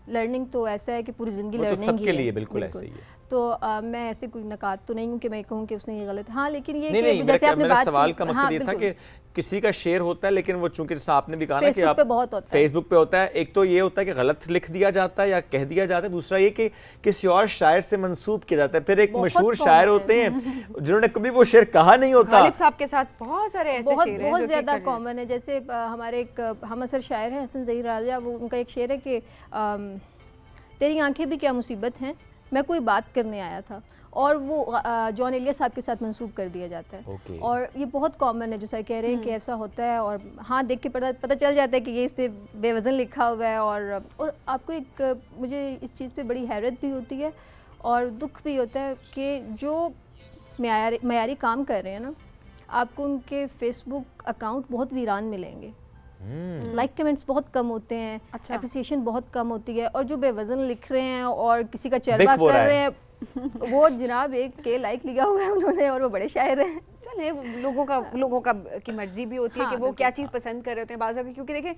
लर्निंग तो ऐसा है कि पूरी ज़िंदगी वो तो लर्निंग सबके लिए बिल्कुल ऐसे ही है। तो मैं ऐसे कोई नकात तो नहीं हूँ कि मैं कहूँ कि उसने ये गलत है। हाँ, लेकिन ये नहीं कि नहीं, जैसे आपने मेरा बात सवाल की, का मकसद हाँ, ये था बिल्कुल। कि किसी का शेर होता है लेकिन वो चूंकि जैसे आपने भी कहा ना कि Facebook आप पे बहुत होता है। फेसबुक पे होता है। एक तो ये होता है कि गलत लिख दिया जाता है या कह दिया जाता है, दूसरा ये कि किसी और शायर से मंसूब किया जाता है। फिर एक बहुत मशहूर common शायर है। होते हैं जिन्होंने कभी वो शेर कहा नहीं होता। गालिब साहब के साथ बहुत सारे ऐसे बहुत शेर हैं बहुत जो कि ज़्यादा कर रहे हैं। कॉमन है। जैसे हमारे एक हम असर शायर हैं हसन ज़हीर राजा, वो उनका एक शेर है कि तेरी आंखें भी क्या मुसीबत हैं, मैं कोई बात करने आया था, और वो जॉन एलिया साहब के साथ मंसूब कर दिया जाता है। Okay. और ये बहुत कॉमन है, जो सर कह रहे हैं कि ऐसा होता है। और हाँ, देख के पता चल जाता है कि ये इससे बेवज़न लिखा हुआ है। और आपको एक मुझे इस चीज़ पे बड़ी हैरत भी होती है और दुख भी होता है कि जो मयारी काम कर रहे हैं ना, आपको उनके फेसबुक अकाउंट बहुत वीरान मिलेंगे। लाइक कमेंट्स बहुत कम होते हैं, अच्छा। एप्रिसिएशन बहुत कम होती है, और जो बेवज़न लिख रहे हैं और किसी का चरबा बिक वो कर रहा रहे है। हैं वो जनाब एक के लाइक लिया हुआ है उन्होंने, और वो बड़े शायर हैं। चले लोगों का की मर्जी भी होती है हाँ, कि वो क्या चीज़ पसंद कर रहे होते हैं बाज़ अगर, क्योंकि देखें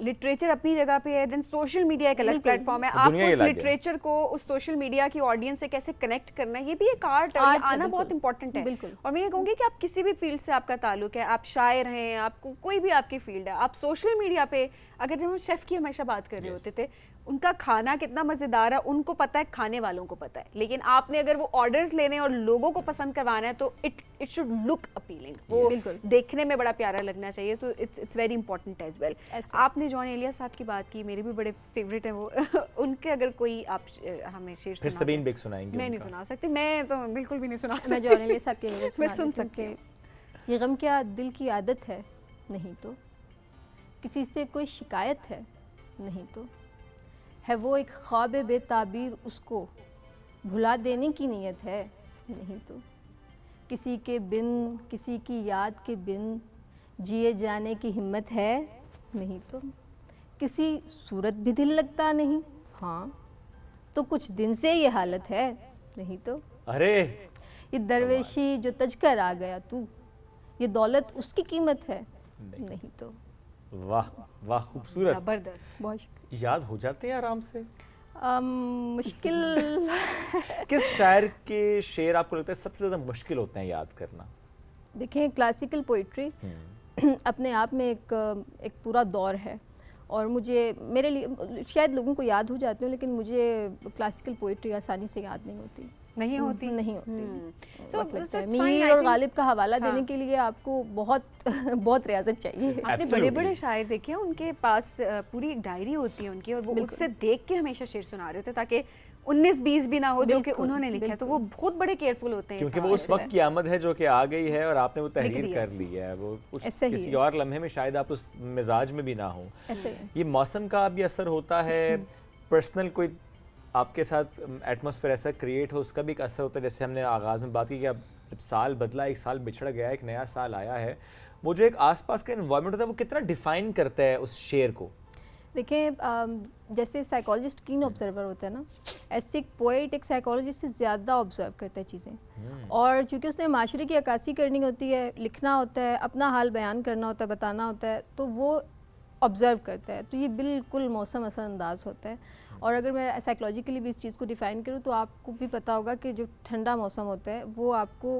लिटरेचर अपनी जगह पे है, देन सोशल मीडिया एक अलग प्लेटफॉर्म है, आपको दुनिया ही उस अलग है। लिटरेचर को उस सोशल मीडिया की ऑडियंस से कैसे कनेक्ट करना है, ये भी एक आर्ट है, ये आर्ट है, आना बहुत बिल्कुल, इंपॉर्टेंट है। बिल्कुल। और मैं ये कहूँगी कि आप किसी भी फील्ड से आपका ताल्लुक है, आप शायर हैं, आपको कोई भी आपकी फील्ड है, आप सोशल मीडिया पे, अगर जब हम शेफ़ की हमेशा बात कर रहे होते थे, उनका खाना कितना मज़ेदार है उनको पता है, खाने वालों को पता है, लेकिन आपने अगर वो ऑर्डर्स लेने और लोगों को पसंद करवाना है तो इट शुड लुक अपीलिंग, वो बिल्कुल। देखने में बड़ा प्यारा लगना चाहिए, तो it's very important as well. ऐसे। आपने जॉन एलिया साहब की बात की, मेरे भी बड़े फेवरेट हैं वो उनके अगर कोई आप हमें शेर फिर सुना सबीन दें। बेग सुनाएंगे मैं नहीं उनका। सुना सकती, मैं तो बिल्कुल भी नहीं सुना मैं सकती। जॉन एलिया साहब के लिए मैं सुन सकती सकती हूँ। ये गम क्या दिल की आदत है, नहीं तो किसी से कोई शिकायत है, नहीं तो है वो एक ख्वाब बेताबीर, उसको भुला देने की नीयत है, नहीं तो किसी के बिन, किसी की याद के बिन जिए जाने की हिम्मत है, नहीं तो किसी सूरत भी दिल लगता नहीं, हाँ तो कुछ दिन से ये हालत है, नहीं तो अरे ये दरवेशी जो तज कर आ गया तू, ये दौलत उसकी कीमत है, नहीं तो। वाह वाह, खूबसूरत। जबरदस्त। बहुत शुक्रिया। याद हो जाते हैं आराम से। मुश्किल किस शायर के शेर आपको लगता है सबसे ज़्यादा मुश्किल होते हैं याद करना? देखें, क्लासिकल पोइट्री अपने आप में एक पूरा दौर है, और मुझे मेरे लिए शायद लोगों को याद हो जाते हो, लेकिन मुझे क्लासिकल पोइट्री आसानी से याद नहीं होती, नहीं होती नहीं होती। So, वक्त लगता है। that's fine, मीर I और think- गालिब का हवाला हाँ। देने के लिए आपको बहुत बहुत रियाजत चाहिए। आपने बड़े Absolutely. बड़े शायर देखे हैं, उनके पास पूरी एक डायरी होती है उनकी, और वो बिल्कुल। उससे देख के हमेशा शेर सुना रहे होते ताकि 19-20 भी ना हो जो कि बिल्कुल, उन्होंने लिखा है, तो वो बहुत बड़े केयरफुल होते हैं क्योंकि इस वो उस हवाले वक्त की आमद है जो कि आ गई है और आपने वो तहरीर दिया। कर ली है, वो कुछ ऐसा ही किसी है। और लम्हे में शायद आप उस मिजाज में भी ना हो। ऐसे ही है। ये मौसम का भी असर होता है, पर्सनल कोई आपके साथ एटमॉस्फेयर ऐसा क्रिएट हो, उसका भी एक असर होता है। जैसे हमने आगाज़ में बात की कि अब जब साल बदला, एक साल बिछड़ गया, एक नया साल आया है, वो जो एक आसपास का इन्वायरमेंट होता है वो कितना डिफाइन करता है उस शेर को? देखिए, जैसे साइकोलॉजिस्ट कीन ऑब्जर्वर होता है ना, ऐसे एक पोइट एक साइकोलॉजिस्ट से ज़्यादा ऑब्जर्व करता है चीज़ें, और चूँकि उसने माशरे की अक्कासी करनी होती है, लिखना होता है, अपना हाल बयान करना होता है, बताना होता है, तो वो ऑब्ज़र्व करता है, तो ये बिल्कुल मौसम असर अंदाज होता है। और अगर मैं साइकोलॉजिकली भी इस चीज़ को डिफ़ाइन करूँ तो आपको भी पता होगा कि जो ठंडा मौसम होता है वो आपको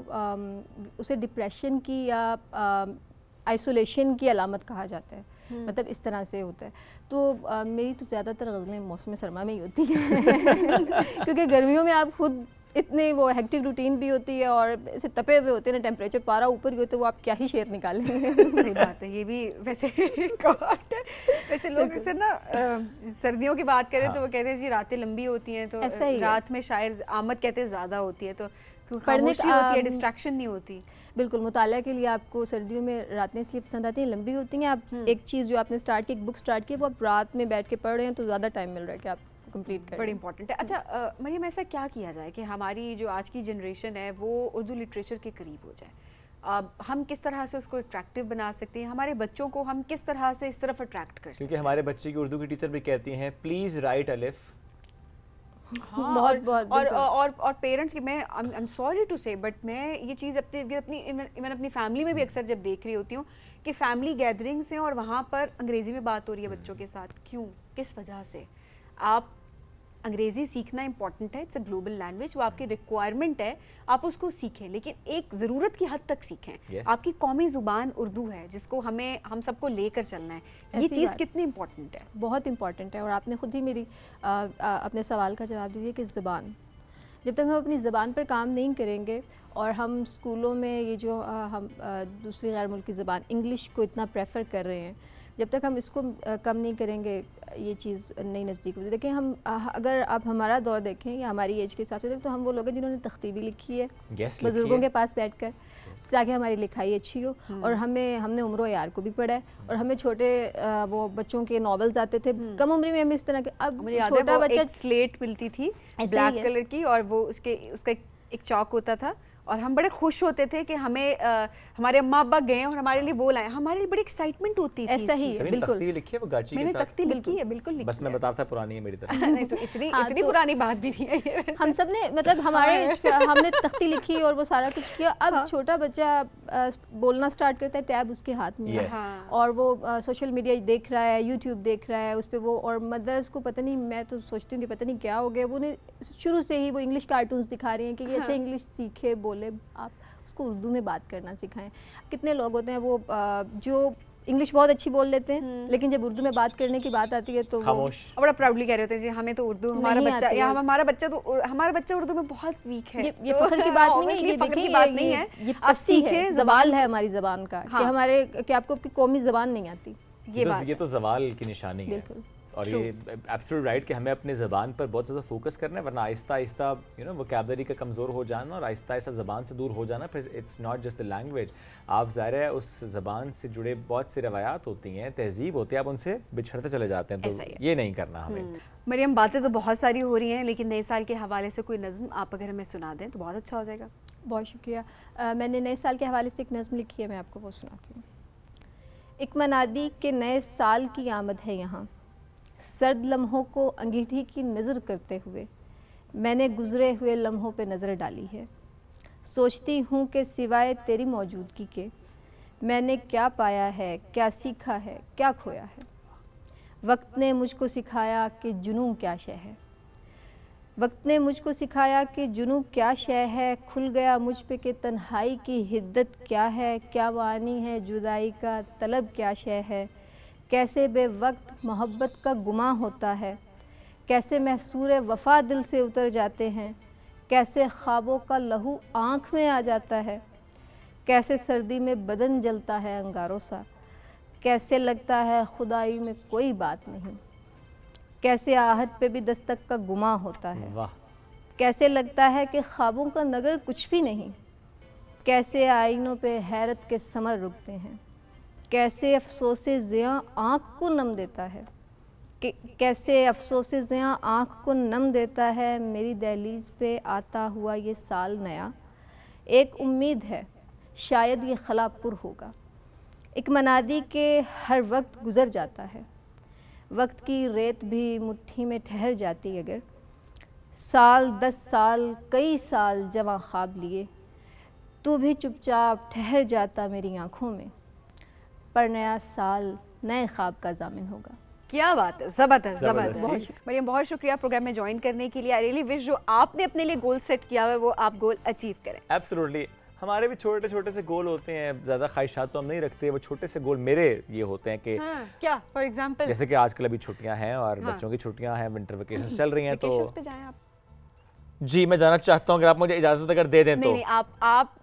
उसे डिप्रेशन की या आइसोलेशन की अलामत कहा जाता है, मतलब इस तरह से होता है। तो मेरी तो ज़्यादातर गज़लें मौसम सरमा में ही होती हैं क्योंकि गर्मियों में आप खुद इतने वो हेक्टिक रूटीन भी होती है और ऐसे तपे हुए होते हैं ना, टेम्परेचर पारा ऊपर ही होते, वो आप क्या ही शेर निकालेंगे। सही बात है, ये भी वैसे एक आर्ट है। वैसे लोग अक्सर ना सर्दियों की बात करें तो वो कहते हैं जी रातें लंबी होती हैं, तो ऐसा ही है। रात में शायद आमद कहते हैं ज़्यादा होती है, तो पढ़ने खामोशी का होती है, डिस्ट्रैक्शन नहीं होती। बिल्कुल, मुताला के लिए आपको सर्दियों में रातें इसलिए पसंद आती हैं, लंबी होती हैं। आप एक चीज़ जो आपने स्टार्ट की, एक बुक स्टार्ट की, वो आप रात में बैठ के पढ़ रहे हैं तो ज़्यादा टाइम मिल रहा है कि आप कंप्लीट करें। बड़ी इंपॉर्टेंट है। अच्छा मरियम, ऐसा क्या किया जाए कि हमारी जो आज की जनरेशन है वो उर्दू लिटरेचर के करीब हो जाए? हम किस तरह से उसको अट्रैक्टिव बना सकते हैं? हमारे बच्चों को हम किस तरह से इस तरफ अट्रैक्ट कर सकते क्योंकि हैं? हमारे बच्चे की उर्दू की टीचर भी कहती हैं प्लीज़ राइट अलिफ। हाँ, बहुत और बिल्कुल। पेरेंट्स की, मैं आई एम सॉरी टू से, बट मैं ये चीज़ अपनी इवन अपनी फैमिली में भी अक्सर जब देख रही होती हूँ कि फैमिली गैदरिंग्स हैं और वहाँ पर अंग्रेज़ी में बात हो रही है बच्चों के साथ। क्यों, किस वजह से? आप अंग्रेज़ी सीखना इंपॉर्टेंट है, इट्स अ ग्लोबल लैंग्वेज, वो आपकी रिक्वायरमेंट है, आप उसको सीखें, लेकिन एक ज़रूरत की हद तक सीखें। Yes. आपकी कौमी ज़ुबान उर्दू है जिसको हम सबको लेकर चलना है, ये ऐसी चीज़ बात। कितनी इंपॉर्टेंट है? बहुत इंपॉर्टेंट है, और आपने खुद ही मेरी अपने सवाल का जवाब दे दिया कि ज़बान, जब तक हम अपनी ज़बान पर काम नहीं करेंगे और हम स्कूलों में ये जो हम दूसरी गैर मुल्की ज़बान इंग्लिश को इतना प्रेफर कर रहे हैं, जब तक हम इसको कम नहीं करेंगे ये चीज़ नहीं नज़दीक होती। देखिए, हम अगर आप हमारा दौर देखें या हमारी एज के हिसाब से देखें तो हम वो लोग हैं जिन्होंने तख्ती भी लिखी है Yes, बुज़ुर्गों लिखी है। के पास बैठकर, ताकि हमारी लिखाई अच्छी हो। और हमने उम्र यार को भी पढ़ा है, और हमें छोटे वो बच्चों के नॉवेल्स आते थे कम उम्र में, हमें इस तरह के, अब मुझे याद है छोटा वो बच्चा एक स्लेट मिलती थी ऐसा ही ब्लैक है। कलर की, और वो उसका एक चौक होता था और हम बड़े खुश होते थे कि हमें हमारे अम्मा अब्बा गए और हमारे लिए वो लाए, हमारे लिए बड़ी एक्साइटमेंट होती थी। ऐसा ही है, सभी ने बिल्कुल। तख्ती लिखी है वो गाची के मैंने साथ? तख्ती लिखी है, बिल्कुल लिखी बस मैं है। बता रहा था पुरानी है मेरी तरह। नहीं तो इतनी हाँ, इतनी तो- पुरानी बात भी नहीं है ये वैसे। हम सब ने मतलब हमने तख्ती लिखी और वो सारा कुछ किया। अब छोटा बच्चा बोलना स्टार्ट करता है, टैब उसके हाथ में है Yes. और वो सोशल मीडिया देख रहा है, यूट्यूब देख रहा है उस पर वो, और मदर्स को पता नहीं, मैं तो सोचती हूँ कि पता नहीं क्या हो गया, वो ने शुरू से ही वो इंग्लिश कार्टून्स दिखा रही हैं कि ये अच्छा इंग्लिश सीखे, बोले, आप उसको उर्दू में बात करना सिखाएं। कितने लोग होते हैं वो जो इंग्लिश बहुत अच्छी बोल लेते हैं लेकिन जब उर्दू में बात करने की बात आती है तो वो खामोश। और बड़ा प्राउडली कह रहे होते हैं जी हमें तो उर्दू, हमारा नहीं बच्चा आती या है। हमारा बच्चा उर्दू में बहुत वीक है। ये तो फख्र की बात नहीं है, obviously ये फख्र देखिए की बात नहीं है, ये आप पसी है, सीखें ज़वाल है हमारी ज़बान का हाँ। कि आपको आपकी कौमी ज़बान नहीं आती। ये तो ज़वाल की निशानी है। बिल्कुल। और ये एब्सोल्यूट राइट कि हमें अपनी ज़बान पर बहुत ज़्यादा फोकस करना है, वरना आहिस्ता आहिस्ता वोकैबुलरी का कमज़ोर हो जाना और आहिस्ता आहिस्ता ज़बान से दूर हो जाना, फिर it's not just the language. आप ज़ाहिर है उस ज़बान से जुड़े बहुत से रवायात होती हैं, तहज़ीब होती है, आप उनसे बिछड़ते चले जाते हैं, ऐसा ही तो ये नहीं करना हमें। मरियम, बातें तो बहुत सारी हो रही हैं लेकिन नए साल के हवाले से कोई नज़्म आप अगर हमें सुना दें तो बहुत अच्छा हो जाएगा। बहुत शुक्रिया। मैंने नए साल के हवाले से एक नज़्म लिखी है, मैं आपको वो सुनाती हूँ। एक मनादी के नए साल की आमद है यहाँ, सर्द लम्हों को अंगीठी की नज़र करते हुए मैंने गुज़रे हुए लम्हों पे नज़र डाली है। सोचती हूँ कि सिवाय तेरी मौजूदगी के मैंने क्या पाया है, क्या सीखा है, क्या खोया है। वक्त ने मुझको सिखाया कि जुनून क्या शय है, वक्त ने मुझको सिखाया कि जुनून क्या शय है। खुल गया मुझ पे कि तन्हाई की हिद्दत क्या है, क्या मानी है जुदाई का, तलब क्या शय है। कैसे बेवक्त मोहब्बत का गुमां होता है, कैसे महसूर वफ़ा दिल से उतर जाते हैं, कैसे ख्वाबों का लहू आँख में आ जाता है, कैसे सर्दी में बदन जलता है अंगारों सा, कैसे लगता है खुदाई में कोई बात नहीं, कैसे आहट पे भी दस्तक का गुमां होता है, वाह। कैसे लगता है कि ख्वाबों का नगर कुछ भी नहीं, कैसे आईनों पे हैरत के समर रुकते हैं, कैसे अफसोसे ज़ियां आँख को नम देता है, कैसे अफसोसे ज़ियां आँख को नम देता है। मेरी दहलीज़ पे आता हुआ ये साल नया, एक उम्मीद है शायद ये खलापुर होगा। एक मनादी के हर वक्त गुज़र जाता है, वक्त की रेत भी मुट्ठी में ठहर जाती अगर। साल 10 साल कई साल जवां ख्वाब लिए, तू भी चुपचाप ठहर जाता मेरी आँखों में, पर नया साल नए ख्वाब का ज़ामिन होगा। क्या बात है, ज़बरदस्त ज़बरदस्त। ज़बरदस्त। मरियम, बहुत शुक्रिया प्रोग्राम में ज्वाइन करने के लिए। आई रियली विश जो आपने अपने लिए गोल सेट किया है वो आप गोल अचीव करें। एब्सोल्युटली। हमारे भी छोटे छोटे से गोल होते हैं, ज़्यादा ख्वाहिशात तो हम नहीं रखते, वो छोटे से गोल मेरे ये होते हैं कि क्या फॉर एग्जांपल? जैसे कि आजकल अभी छुट्टियां हैं और बच्चों की छुट्टियां हैं, विंटर वेकेशन चल रही हैं, तो वेकेशंस पे जाएं आप? जी मैं जाना चाहता हूँ, अगर आप मुझे इजाज़त अगर दे दें नहीं तो। नहीं, आप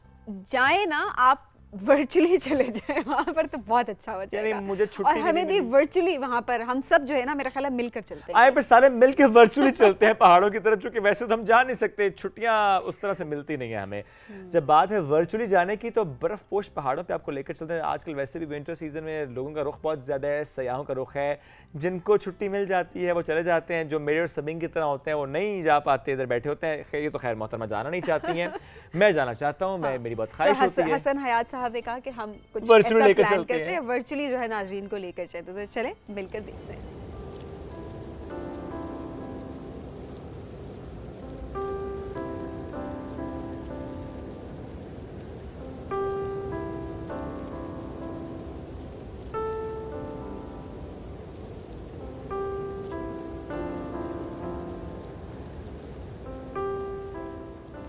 जाएं ना, आप वर्चुअली चले जाएं वहाँ पर तो बहुत अच्छा हो जाएगा। यानी मुझे छुट्टी और भी हमें नहीं भी वर्चुअली वहाँ पर हम सब जो है ना, मेरा ख्याल है मिलकर चलते हैं। आए पर सारे मिल के वर्चुअली चलते हैं पहाड़ों की तरफ, चूंकि वैसे तो हम जा नहीं सकते, छुट्टियां उस तरह से मिलती नहीं है हमें। जब बात है वर्चुअली जाने की तो बर्फ पोश पहाड़ों पे आपको लेकर चलते हैं। आजकल वैसे भी विंटर सीजन में लोगों का रुख बहुत ज़्यादा है, सयाहों का रुख है। जिनको छुट्टी मिल जाती है वो चले जाते हैं, जो मेरे और समीन की तरह होते हैं वो नहीं जा पाते, इधर बैठे होते हैं। ये तो खैर मोहतरमा जाना नहीं चाहती हैं, मैं जाना चाहता हूँ, मैं मेरी बहुत ख्वाहिश होती है। हसन हयात साहब ने कहा कि हम कुछ Virtually ऐसा लेकर प्लान चलते करते हैं। हैं, वर्चुअली जो है नाजरीन को लेकर चलते, तो चले मिलकर देखते हैं।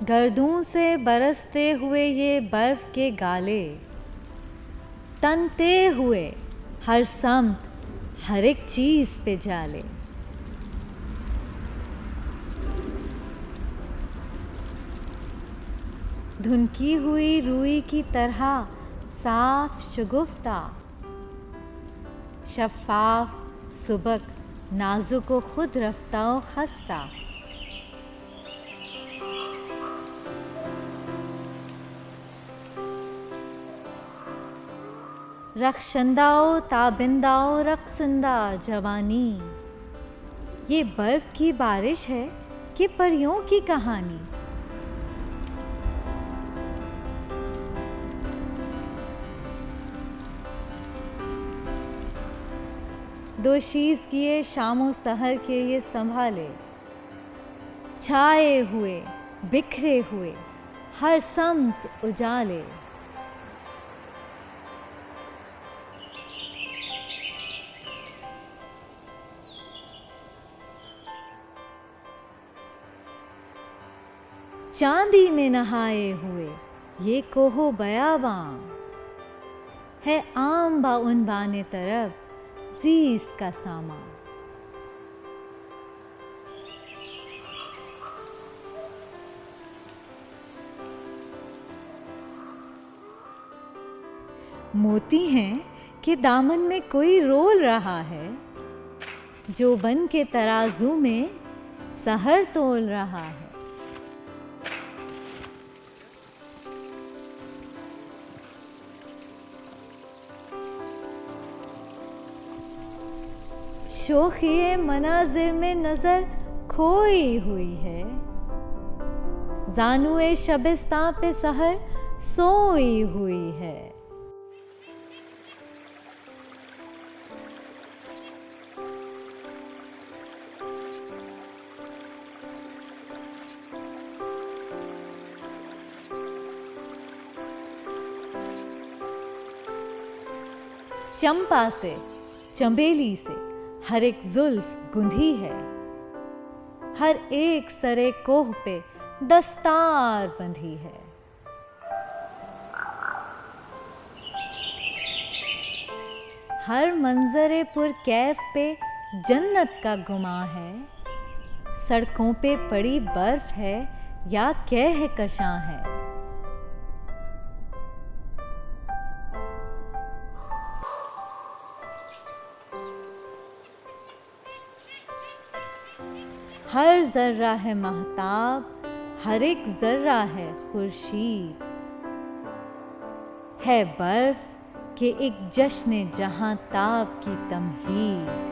गर्दों से बरसते हुए ये बर्फ के गाले, तनते हुए हर समत हर एक चीज पे जाले। धुनकी हुई रूई की तरह साफ शगुफ्ता, शफाफ सुबक नाजुक व खुद रफ्ता व खस्ता। रख्शंदाओ ताबिंदाओ रक्संदा जवानी, ये बर्फ की बारिश है कि परियों की कहानी। दोशीज़ किए शामों सहर के ये संभाले, छाए हुए बिखरे हुए हर समत उजाले। चांदी में नहाए हुए ये कोहो बयाबां है, आम बा उन बाने तरफ जीज का सामा। मोती हैं कि दामन में कोई रोल रहा है, जो बन के तराजू में सहर तोल रहा है। शोखिए मनाजिर में नजर खोई हुई है, जानुए शबिस्तां पे सहर सोई हुई है। चंपा से चंबेली से हर एक जुल्फ गुंधी है, हर एक सरे कोह पे दस्तार बंधी है। हर मंजरे पुर कैफ पे जन्नत का गुमा है, सड़कों पे पड़ी बर्फ है या कहकशां है। हर जर्रा है महताब, हर एक जर्रा है खुर्शीद, है बर्फ के एक जश्न जहां ताब की तमहीद।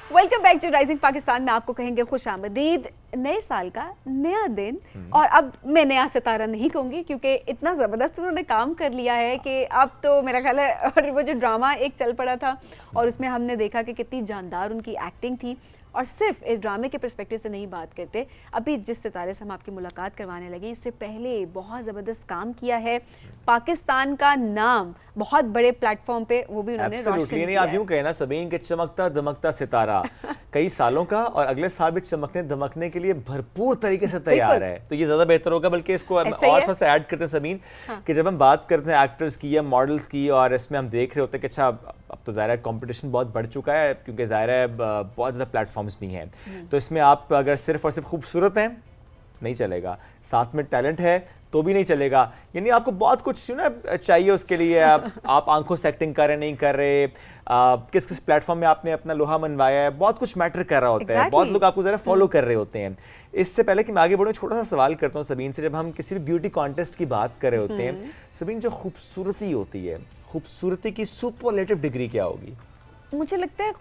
Welcome back to rising Pakistan में आपको कहेंगे खुश आमदीद। नए साल का नया दिन, और अब मैं नया सितारा नहीं कहूँगी क्योंकि इतना ज़बरदस्त उन्होंने काम कर लिया है कि अब तो मेरा ख्याल है, और वो जो ड्रामा एक चल पड़ा था और उसमें हमने देखा कि कितनी जानदार उनकी एक्टिंग थी। और सिर्फ इस ड्रामे के पर्सपेक्टिव से नहीं बात करते, अभी जिस सितारे से हम आपकी मुलाकात करवाने लगे, इससे पहले बहुत ज़बरदस्त काम किया है, पाकिस्तान का नाम बहुत बड़े प्लेटफॉर्म पे वो भी उन्होंने रोशन किया आप यूं कहे ना, सबीन के चमकता दमकता सितारा कई सालों का, और अगले साल भी चमकने दमकने के लिए भरपूर तरीके से तैयार है। तो ये ज्यादा बेहतर होगा, बल्कि इसको और थोड़ा सा ऐड करते हैं सबीन, कि जब हम बात करते हैं एक्टर्स की या मॉडल्स की, और इसमें हम देख रहे होते हैं कि अच्छा अब तो ज़ाहिर है कंपटीशन बहुत बढ़ चुका है, क्योंकि ज़ाहिर है बहुत ज़्यादा प्लेटफॉर्म्स भी हैं। तो इसमें आप अगर सिर्फ और सिर्फ खूबसूरत हैं नहीं चलेगा, साथ में टैलेंट है तो भी नहीं चलेगा, यानी आपको बहुत कुछ ना चाहिए उसके लिए। आप आंखों से एक्टिंग कर रहे नहीं कर रहे, किस किस प्लेटफॉर्म में आपने अपना लोहा मनवाया है, बहुत कुछ मैटर कर रहा होता है, बहुत लोग आपको ज़रा फॉलो कर रहे होते हैं। इससे पहले कि मैं आगे बढ़ूँ, छोटा सा सवाल करता हूँ सबीन से, जब हम किसी भी ब्यूटी कॉन्टेस्ट की बात कर रहे होते हैं सबीन, जो खूबसूरती होती है, खूबसूरती की सुपरलेटिव डिग्री क्या होगी? मुझे लगता है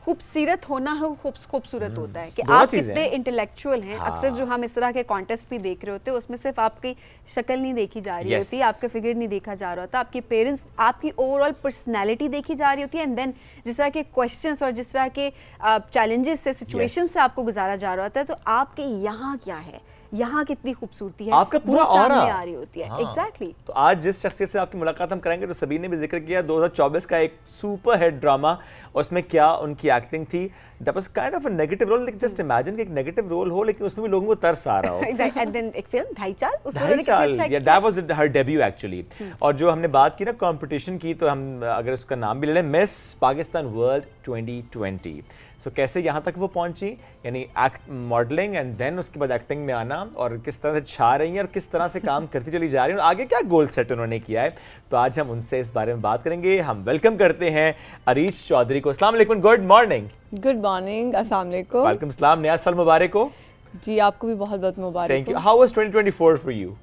खूबसूरत होना है, खूबसूरत होता है कि आप कितने इंटेलेक्चुअल हैं। अक्सर जो हम इस तरह के कॉन्टेस्ट भी देख रहे होते हैं, उसमें सिर्फ आपकी शक्ल नहीं देखी जा रही होती, आपका फिगर नहीं देखा जा रहा होता, आपके पेरेंट्स, आपकी ओवरऑल पर्सनैलिटी देखी जा रही होती है, एंड देन जिस तरह के क्वेश्चंस और जिस तरह के चैलेंजेस से, सिचुएशन से आपको गुजारा जा रहा होता है, तो आपके यहाँ क्या है, यहाँ कितनी खूबसूरती है, आपका पूरा ऑरा आ रही होती है। एग्जैक्टली। तो आज जिस शख्सियत से आपकी मुलाकात हम करेंगे, तो सबीन ने भी जिक्र किया 2024 का एक सुपर हिट ड्रामा, और उसमें क्या उनकी एक्टिंग थी, that was kind of a negative role. Like just imagine कि एक नेगेटिव रोल हो, लेकिन उसमें भी लोगों को तरस आ रहा हो। एंड देन एक फिल्म ढाई चाल, या that was her debut actually. और जो हमने बात की ना कंपटीशन की, तो हम अगर उसका नाम भी ले लें, मिस पाकिस्तान वर्ल्ड 2020। सो कैसे यहाँ तक वो पहुंची, यानी एक्ट, मॉडलिंग, एंड देन उसके बाद एक्टिंग में आना, और किस तरह से छा रही हैं और किस तरह से काम करती चली जा रही हैं, और आगे क्या गोल सेट उन्होंने किया है। तो आज हम उनसे इस बारे में बात करेंगे। हम वेलकम करते हैं अरीज चौधरी को। अस्सलाम वालेकुम, गुड मॉर्निंग। गुड मॉर्निंग, अस्सलाम वालेकुम। वालेकुम सलाम, नया साल मुबारक हो। जी आपको भी बहुत बहुत मुबारक। Thank you. How was 2024 for you?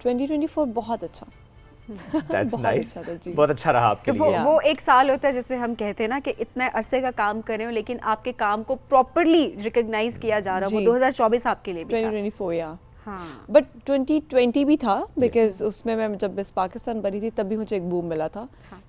2024 बहुत अच्छा, दैट्स बहुत नाइस, अच्छा था जी। बहुत अच्छा रहा आपके तो वो लिए। वो एक साल होता है जिसमें हम कहते हैं ना कि इतने अरसे का काम कर रहे हो लेकिन आपके काम को प्रॉपरली रिकॉग्नाइज किया जा रहा है, वो जी। 2024 आपके लिए भी था। 2024 या हाँ बट 2020 भी था बिकॉज उसमें मैं जब मिस पाकिस्तान बनी थी तब भी मुझे एक बूम मिला था,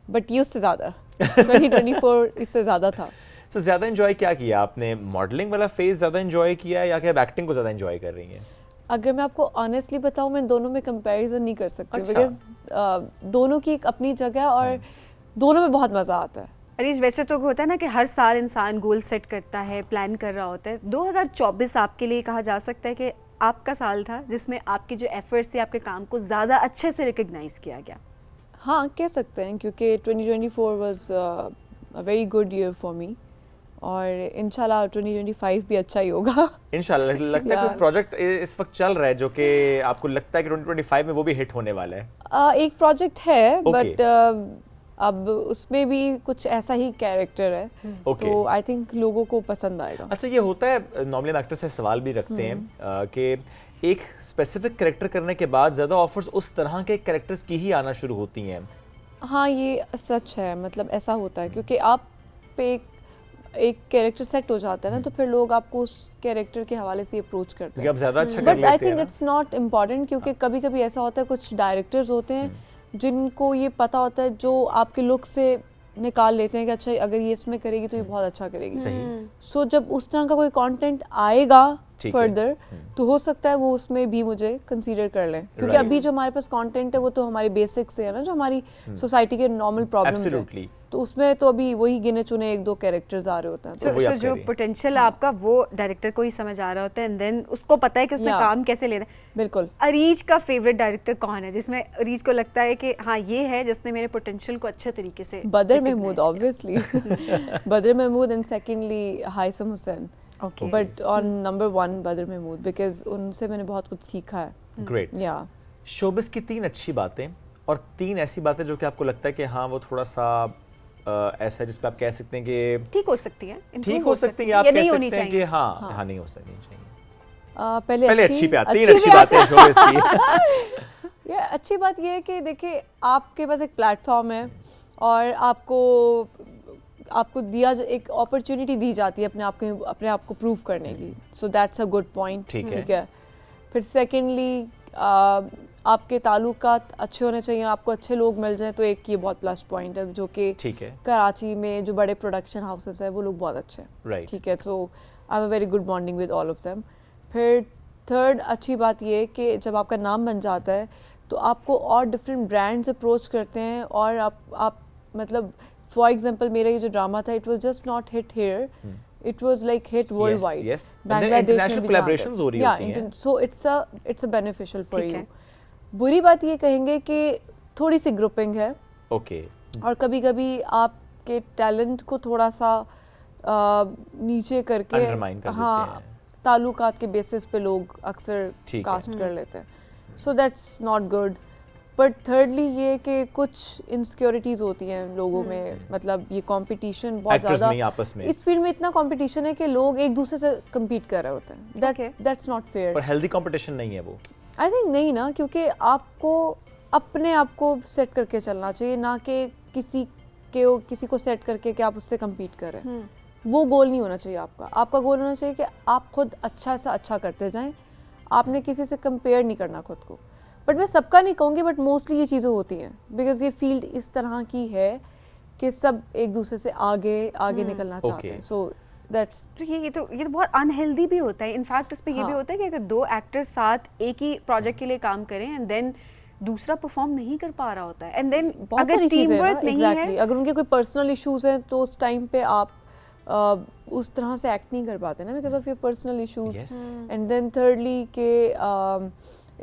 बट ये उससे ज़्यादा 2024 इससे ज़्यादा था। सो ज़्यादा एंजॉय क्या किया आपने? मॉडलिंग वाला फेज ज़्यादा एंजॉय किया है या कि आप एक्टिंग को ज़्यादा एंजॉय कर रही हैं? अगर मैं आपको ऑनेस्टली बताऊं, मैं दोनों में कंपैरिजन नहीं कर सकती अच्छा। बिकॉज दोनों की एक अपनी जगह और दोनों में बहुत मज़ा आता है। अरीज, वैसे तो होता है ना कि हर साल इंसान गोल सेट करता है, प्लान कर रहा होता है। 2024 आपके लिए कहा जा सकता है कि आपका साल था जिसमें आपके जो एफर्ट्स थे, आपके काम को ज़्यादा अच्छे से रिकॉग्नाइज किया गया। हाँ कह सकते हैं, क्योंकि 2024 was a very good year for me और इंशाल्लाह 2025 भी अच्छा ही होगा। इंशाल्लाह लगता है Yeah. कोई प्रोजेक्ट इस वक्त चल रहा है जो कि आपको लगता है कि 2025 में वो भी हिट होने वाला है? एक प्रोजेक्ट है Okay. बट अब उसमें भी कुछ ऐसा ही कैरेक्टर है, Okay. तो आई थिंक लोगों को पसंद आएगा। अच्छा, ये होता है नॉर्मली हम एक्टर से सवाल भी रखते हैं कि एक स्पेसिफिक कैरेक्टर करने के बाद ज़्यादा ऑफर्स उस तरह के कैरेक्टर्स की ही आना शुरू होती हैं। हाँ ये सच है, मतलब ऐसा होता है क्योंकि आप पे एक कैरेक्टर सेट हो जाता है ना, तो फिर लोग आपको उस कैरेक्टर के हवाले से अप्रोच करते क्योंकि हैं। आप ज़्यादा अच्छा कर बट आई लेते हैं थिंक ना। इट्स नॉट इम्पॉर्टेंट, क्योंकि कभी कभी ऐसा होता है कुछ डायरेक्टर्स होते हैं जिनको ये पता होता है, जो आपके लुक से निकाल लेते हैं कि अच्छा अगर ये इसमें करेगी तो ये बहुत अच्छा करेगी। सही। सो जब उस तरह का कोई कंटेंट आएगा ठीक है। फर्दर, तो हो सकता है वो उसमें भी मुझे कंसीडर कर लें, क्योंकि Right. अभी जो हमारे पास कंटेंट है वो तो हमारी बेसिक से है ना, जो हमारी सोसाइटी के नॉर्मल प्रॉब्लम्स Absolutely. हैं, तो उसमें तो अभी वही गिने चुने एक दो कैरेक्टर्स आ रहे होते हैं। तो वही आप जो करिए। पोटेंशियल आपका वो डायरेक्टर को ही समझ आ रहा होता है, एंड देन उसको पता है कि उसमें Yeah. काम कैसे लेना है। बिल्कुल। अरीज का फेवरेट डायरेक्टर कौन है जिसमें अरीज को लगता है कि हाँ ये है जिसने मेरे पोटेंशियल को अच्छे तरीके से बदर recognize महमूद किया? Obviously Badar Mahmood and secondly Haisam Hussain, Okay. But on number 1 Badar Mahmood, because उनसे मैंने बहुत कुछ सीखा है। ग्रेट। या शोबिस की 3 अच्छी बातें और 3 ऐसी बातें जो कि आपको लगता है कि हाँ वो थोड़ा सा ऐसा है जिस पे आप कह सकते हैं कि ठीक हो सकती है, improve ठीक हो सकती है, आप या कह नहीं होनी सकते हैं कि चाहिए। हाँ नहीं हो सकनी चाहिए। पहले अच्छी पे आते हैं, 3 अच्छी बातें हैं शोबिस की। ये अच्छी बात ये है कि देखिए आपके पास एक प्लेटफॉर्म है और आपको एक अपॉर्चुनिटी दी जाती है अपने आप को प्रूव करने की, so that's a good point. ठीक है। ठीक है। फिर सेकेंडली आपके ताल्लुकात अच्छे होने चाहिए, आपको अच्छे लोग मिल जाएं, तो एक ये बहुत प्लस पॉइंट है, जो कि ठीक है। कराची में जो बड़े प्रोडक्शन हाउसेस है वो लोग बहुत अच्छे हैं। Right. ठीक है, so I have a very good bonding with all of them. फिर थर्ड अच्छी बात ये है कि जब आपका नाम बन जाता है तो आपको और डिफरेंट ब्रांड्स अप्रोच करते हैं, और आप मतलब फॉर एग्जांपल मेरा ये जो ड्रामा था, it was just not hit here, it was like hit world wide. yes. And then international collaborations हो रही होती हैं। सो इट्स अ बेनिफिशियल फॉर ठीक यू। है। बुरी बात ये कहेंगे कि थोड़ी सी ग्रुपिंग है, ओके। और कभी कभी आपके टैलेंट को थोड़ा सा नीचे करके Undermine कर देते हाँ हैं। ताल्लुकात के बेसिस पे लोग अक्सर ठीक है। कास्ट कर लेते हैं, so that's not good. But thirdly ये कि कुछ इनसिक्योरिटीज़ होती हैं लोगों में, मतलब ये कंपटीशन बहुत Actors में ही ज़्यादा आपस में। इस फील्ड में इतना कंपटीशन है कि लोग एक दूसरे से compete कर रहे होते हैं, दैट्स नॉट फेयर। पर हेल्दी कंपटीशन नहीं है वो। आई थिंक नहीं ना, क्योंकि आपको अपने आप को सेट करके चलना चाहिए, ना कि किसी को सेट करके कि आप उससे compete कर रहे हैं। वो गोल नहीं होना चाहिए आपका गोल होना चाहिए कि आप खुद अच्छा से अच्छा करते जाएं, आपने किसी से कंपेयर नहीं करना खुद को। बट मैं सबका नहीं कहूँगी, बट मोस्टली ये चीज़ें होती हैं, बिकॉज ये फील्ड इस तरह की है कि सब एक दूसरे से आगे निकलना चाहते हैं, सो दैट्स तो ये तो बहुत अनहेल्दी भी होता है। इनफैक्ट इस पे ये भी हाँ। होता है कि अगर 2 एक्टर्स साथ एक ही प्रोजेक्ट के लिए काम करें एंड देन दूसरा परफॉर्म नहीं कर पा रहा होता है, एंड देन बहुत अगर सारी टीम चीज़ें वर्क हैं, नहीं exactly. है, अगर उनके कोई पर्सनल इश्यूज हैं तो उस टाइम पे आप उस तरह से एक्ट नहीं कर पाते ना, because of your personal issues. Yes. And then thirdly के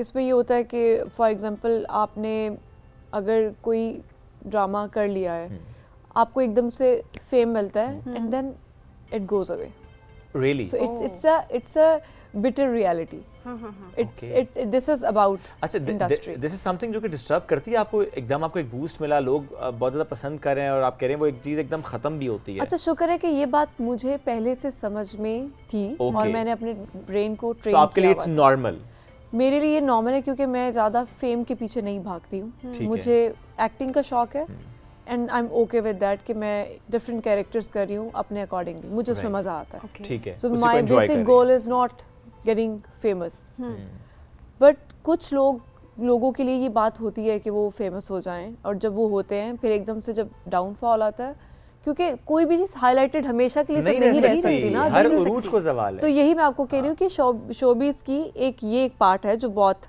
इसमें ये होता है कि फॉर एग्जांपल आपने अगर कोई ड्रामा कर लिया है, आपको एकदम से फेम मिलता है and then it goes away, really? So it's a bitter reality. This is about अच्छा, इंडस्ट्री। दिस इज समथिंग जो कि डिस्टर्ब करती है आपको? एकदम आपको एक बूस्ट मिला, लोग बहुत ज़्यादा पसंद कर रहे हैं और आप कह रहे हैं वो एक चीज़ एकदम ख़त्म भी होती है। अच्छा, शुक्र है कि ये बात मुझे पहले से समझ में थी और Okay. मैंने अपने ब्रेन को तो ट्रेन आपके लिए किया इट्स हुआ था। नॉर्मल? मेरे लिए नॉर्मल है क्योंकि मैं ज़्यादा फेम के पीछे नहीं भागती हूँ। ठीक है। मुझे एक्टिंग का शौक है and I am okay with that कि मैं डिफरेंट कैरेक्टर्स कर रही हूँ अपने अकॉर्डिंगली, मुझे उसमें Right. मज़ा आता है। Okay. ठीक है, सो उसी को माई enjoy कर बेसिक रही गोल हैं। Is not getting famous, but कुछ लोगों के लिए ये बात होती है कि वो फेमस हो जाएं, और जब वो होते हैं फिर एकदम से जब डाउनफॉल आता है, क्योंकि कोई भी चीज़ हाईलाइटेड हमेशा के लिए तो नहीं रह सकती ना। हर This is- उरूज को ज़वाल तो है। यही मैं आपको कह रही हूँ कि शोबीज की ये एक पार्ट है जो बहुत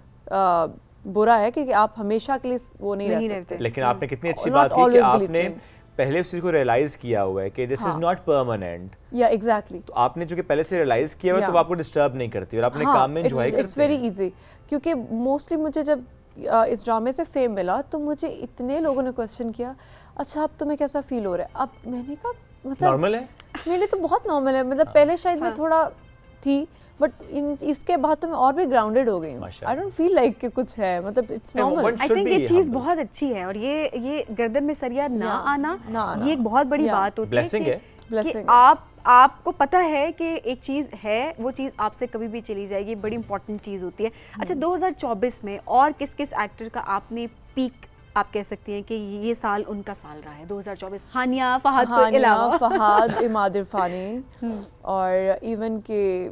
बुरा है कि आप हमेशा के लिए वो नहीं नहीं रह रहते। सकते। लेकिन आपने कितनी अच्छी Not बात की कि always आपने glittering. पहले उस चीज़ को रियलाइज किया हुआ है कि दिस इज हाँ। Not permanent. या एग्जैक्टली। तो आपने जो कि पहले से रियलाइज किया हुआ है, तो Yeah. वो आपको डिस्टर्ब नहीं करती और अपने काम में एंजॉय इट्स करते वेरी हैं। इजी, क्योंकि मोस्टली मुझे जब इस ड्रामे से फेम मिला तो मुझे इतने लोगों ने क्वेश्चन किया, अच्छा अब तुम्हें कैसा फील हो रहा है? अब मैंने कहा मतलब नॉर्मल है। मेरे लिए तो बहुत नॉर्मल है, मतलब पहले शायद मैं थोड़ा थी, बट इसके बाद तो मैं और भी ग्राउंडेड हो गई हूँ। आई डोंट फील लाइक कि कुछ है, मतलब it's And normal. one I should think be ये चीज़ humble. बहुत अच्छी है, और ये गर्दन में सरिया ना Yeah, आना ना आना। ये एक बहुत बड़ी Yeah. बात होती Blessing है है। कि Blessing है। आपको पता है कि एक चीज़ है, वो चीज़ आपसे कभी भी चली जाएगी, बड़ी इंपॉर्टेंट चीज़ होती है। अच्छा, 2024 में और किस किस एक्टर का आपने पीक आप कह सकती हैं कि ये साल उनका साल रहा है 2024? हानिया फहद के हानिया, अलावा फहद, इमाद इरफानी और इवन के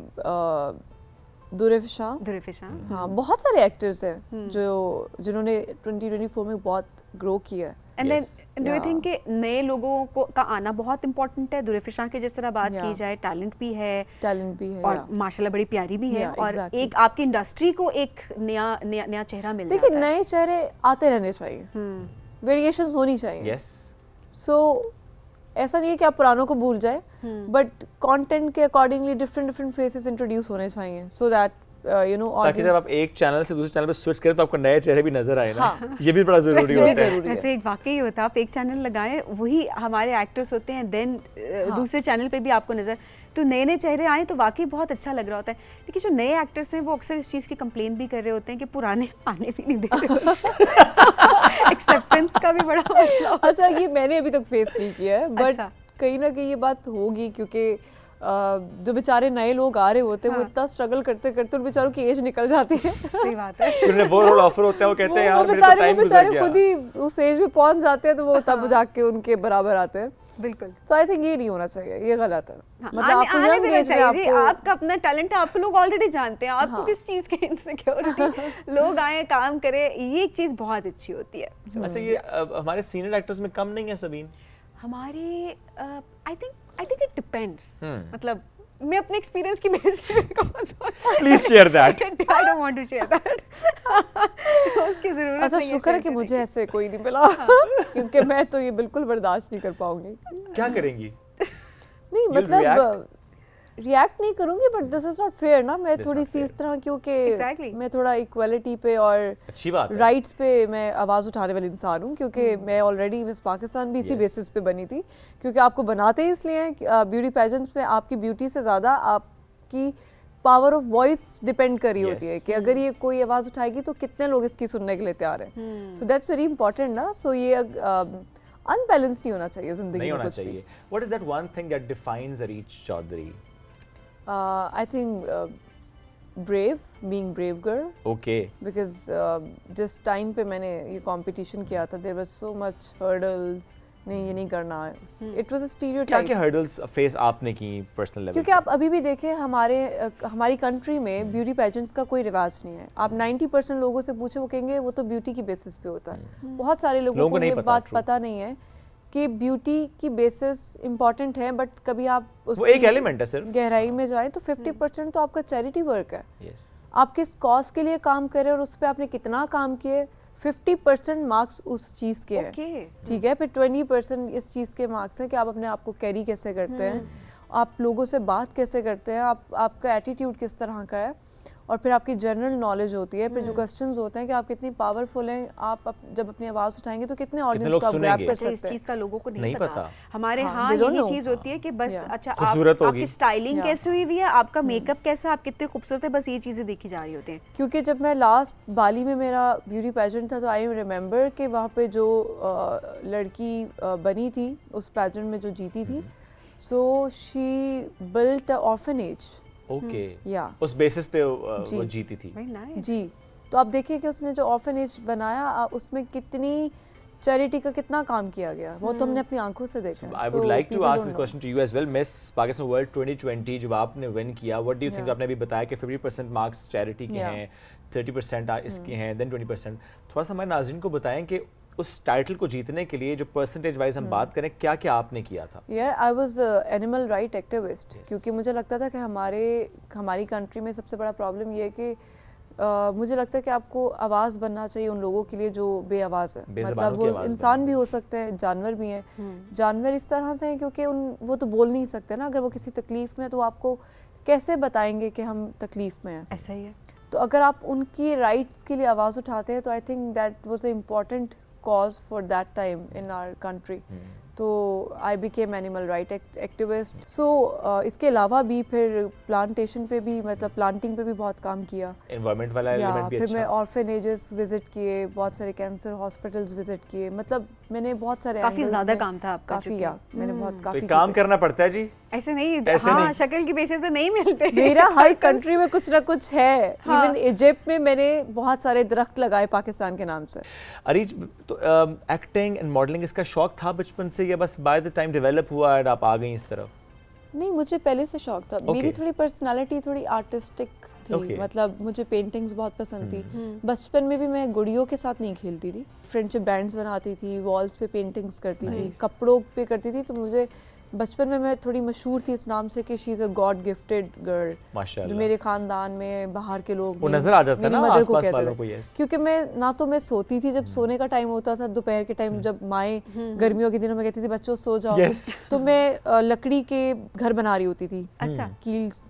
दुरेफशा। दुरेफिशा। हाँ, बहुत सारे एक्टर्स हैं जिन्होंने 2024 में बहुत ग्रो किया है। And then Yes. Do you Yeah. Think कि नए लोगों को का आना बहुत इंपॉर्टेंट है? दुरेफिशा की जिस तरह बात की Yeah. जाए, टैलेंट भी है टैलेंट भी है। और माशाल्लाह बड़ी प्यारी भी है, Yeah, और exactly. एक आपकी इंडस्ट्री को एक नया चेहरा मिल देखिए, जाता है। नए चेहरे आते रहने चाहिए, वेरिएशंस होनी चाहिए। यस। सो ऐसा नहीं है कि आप पुरानों को भूल जाए, बट कंटेंट के अकॉर्डिंगली डिफरेंट फेसेस इंट्रोड्यूस होने चाहिए, सो दैट यू नो ताकि जब आप एक चैनल से दूसरे चैनल पे स्विच करें तो आपको नए चेहरे भी नजर आए ना। हाँ। ये भी बड़ा जरूरी ये भी होता है। जरूरी है। ऐसे एक वाकई होता है, आप एक चैनल लगाएं, वही हमारे एक्टर्स होते हैं, देन दूसरे चैनल पे भी आपको नजर, तो नए चेहरे आए तो वाकई बहुत अच्छा लग रहा होता है। लेकिन जो नए एक्टर्स हैं वो अक्सर इस चीज़ की कंप्लेन भी कर रहे होते हैं कि पुराने आने भी नहीं दे रहे। एक्सेप्टेंस का भी बड़ा मसला होता है। अच्छा, ये मैंने अभी तक फेस नहीं किया है, बट अच्छा। कहीं ना कहीं ये बात होगी, क्योंकि जो बेचारे नए लोग आ रहे होते हैं वो इतना स्ट्रगल करते करते उन बेचारों की एज निकल जाती है। सही बात है। फिर उन्हें वो रोल ऑफर होता है, वो कहते हैं यार मेरे तो बेचारे टाइम गुजर बेचारे गया। खुद ही उस एज में पहुंच जाते हैं, तो वो तब जाके उनके बराबर आते हैं। बिल्कुल। तो आई थिंक ये नहीं होना चाहिए, ये गलत है। मतलब आने आपको आने young देना age में चाहिए जी, आपको आपका अपना टैलेंट है, आपको लोग ऑलरेडी जानते हैं, आपको किस चीज़ की इनसिक्योरिटी? लोग आए, काम करें, ये एक चीज़ बहुत अच्छी होती है। अच्छा, ये हमारे सीनियर एक्टर्स में कम नहीं है सबीन? हमारे आई थिंक इट डिपेंड्स, मतलब मैं अपने एक्सपीरियंस की बेसिस पे कहूँ please share that. I don't want to share that. उसकी जरूरत अच्छा, नहीं है शुक्र है share कि करने मुझे ऐसे कोई नहीं मिला, क्योंकि मैं तो ये बिल्कुल बर्दाश्त नहीं कर पाऊंगी। क्या करेंगी? नहीं You'll मतलब रिएक्ट नहीं करूंगी, but this is not fair ना। मैं This थोड़ी not सी इस fair. तरह, क्योंकि Exactly. मैं थोड़ा इक्वालिटी पे और अच्छी बात है। राइट्स पे मैं आवाज़ उठाने वाली इंसान हूँ, क्योंकि मैं ऑलरेडी मिस पाकिस्तान भी इसी Yes. बेसिस पे बनी थी, क्योंकि आपको बनाते ही इसलिए हैं ब्यूटी पेजेंट्स में आपकी ब्यूटी से ज़्यादा आपकी पावर ऑफ वॉइस डिपेंड कर रही होती है Yes. कि अगर ये कोई आवाज़ उठाएगी तो कितने लोग इसकी सुनने के लिए तैयार हैं। सो दैट्स वेरी इंपॉर्टेंट ना। सो ये अनबैलेंस नहीं होना चाहिए ज़िंदगी नहीं में होना कुछ भी। चाहिए। What is that one thing that defines Areej Chaudhary? I think being brave girl, Okay. because जिस टाइम पे मैंने ये कंपटीशन किया था, there was so much hurdles, नहीं ये नहीं करना है, it was a क्या stereotype। क्या hurdles face आपने की पर्सनल लेवल? क्योंकि आप अभी भी देखें हमारी कंट्री में ब्यूटी पेजेंट्स का कोई रिवाज नहीं है। आप 90% लोगों से पूछे, वो कहेंगे वो तो ब्यूटी की बेसिस पे होता है। बहुत सारे लोगों लोगों को को नहीं ये पता, बात true. पता नहीं है कि ब्यूटी की बेसिस इंपॉर्टेंट है, बट कभी आप वो उसकी एक एलिमेंट है सिर्फ। गहराई में जाएं तो 50% तो आपका चैरिटी वर्क है। Yes. आप किस कॉज के लिए काम कर रहे हैं और उस पर आपने कितना काम किए, 50% मार्क्स उस चीज़ के हैं। Okay. ठीक है, फिर 20% इस चीज़ के मार्क्स हैं कि आप अपने आप को कैरी कैसे करते हैं, आप लोगों से बात कैसे करते हैं, आपका एटीट्यूड किस तरह का है, और फिर आपकी जनरल नॉलेज होती है। फिर जो क्वेश्चंस होते हैं कि आप कितनी पावरफुल हैं, आप जब अपनी आवाज़ उठाएंगे तो कितने ऑडियंस लोग को आप ग्रैब सुनेंगे? कर अच्छा, इस सकते हैं। चीज़ का लोगों को नहीं नहीं पता। पता। हमारे हाँ, यहाँ they don't यही know. चीज़ होती है कि बस Yeah. अच्छा खूबसूरत होगी। आपकी स्टाइलिंग Yeah. कैसे हुई हुई है, आपका मेकअप कैसा है, आप कितने खूबसूरत है, बस ये चीज़ें देखी जा रही होती हैं। क्योंकि जब मैं लास्ट बाली में मेरा ब्यूटी पेजेंट था, तो आई रिमेंबर कि वहाँ पे जो लड़की बनी थी उस पेजेंट में जो जीती थी, so she built a orphanage okay या उस बेसिस पे वो जी। जीती थी। Very nice. जी। तो आप देखिए कि उसने जो ऑर्फनेज बनाया उसमें कितनी चैरिटी का कितना काम किया गया, वो तो हमने अपनी आंखों से देखा है। I would like to ask this question to you as well, Miss Pakistan World 2020 जब आपने विन किया, what do you think? Yeah. आपने अभी बताया कि 50% मार्क्स चैरिटी के Yeah. हैं, 30% इसके हैं, then 20%। थोड़ा सा हमारे नाज़रीन को बताएं कि उस टाइटल को जीतने के लिए जो परसेंटेज वाइज हम बात करें, क्या क्या आपने किया था? यार I was animal right activist, क्योंकि मुझे लगता था कि हमारी कंट्री में सबसे बड़ा प्रॉब्लम ये है कि मुझे लगता है कि आपको आवाज़ बनना चाहिए उन लोगों के लिए जो बेआवाज़ है। बेज़बानों मतलब की वो आवाज़ इंसान भी हो सकते हैं, जानवर भी हैं। जानवर इस तरह से हैं क्योंकि वो तो बोल नहीं सकते ना, अगर वो किसी तकलीफ़ में है तो आपको कैसे बताएंगे कि हम तकलीफ़ में हैं। ऐसा ही है। तो अगर आप उनकी राइट्स के लिए आवाज़ उठाते हैं तो I think that was a important cause for that time in our country. तो I became animal right activist. So इसके अलावा भी फिर प्लांटेशन पे भी, मतलब प्लांटिंग पे भी बहुत काम किया। एनवायरनमेंट वाला या एलिमेंट भी फिर मैं अच्छा। ऑर्फनेजेस विजिट किए, बहुत सारे कैंसर हॉस्पिटल्स विजिट किए, मतलब मैंने बहुत सारे काफी angles ज्यादा में- काम था आपका काफी, चूंकि। या मैंने बहुत तो काफी एक काम चीज़ें- करना पड़ता है जी। ऐसे नहीं, ऐसे हाँ नहीं। शक्ल की बेसिस पे नहीं मिलते। मेरा हर कंट्री में कुछ ना कुछ है। हाँ। इवन इजिप्ट में मैंने बहुत सारे दरख्त लगाए पाकिस्तान के नाम से। अरीज, तो एक्टिंग एंड मॉडलिंग इसका शौक था बचपन से या बस बाय द टाइम डेवलप हुआ और आप आ गई इस तरफ? नहीं, मुझे पहले से शौक था। मेरी थोड़ी पर्सनालिटी थोड़ी आर्टिस्टिक थी। Okay. मतलब मुझे पेंटिंग्स बहुत पसंद थी। बचपन में भी मैं गुड़ियों के साथ नहीं खेलती थी, फ्रेंडशिप बैंड्स बनाती थी, वॉल्स पे पेंटिंग्स करती थी, कपड़ों पे करती थी। तो मुझे बचपन में मैं थोड़ी मशहूर थी इस नाम से कि she is a God gifted girl. जो माशाल्लाह। मेरे खानदान में बाहर के लोग वो मेरी- नजर आ जाता है मेरी ना mother को आसपास कहते वालों थे। को, yes। क्योंकि मैं ना तो मैं सोती थी जब सोने का टाइम होता था, दोपहर के टाइम जब माएँ गर्मियों के दिनों में कहती थी बच्चों सो जाओ, Yes। तो मैं लकड़ी के घर बना रही होती थी। अच्छा।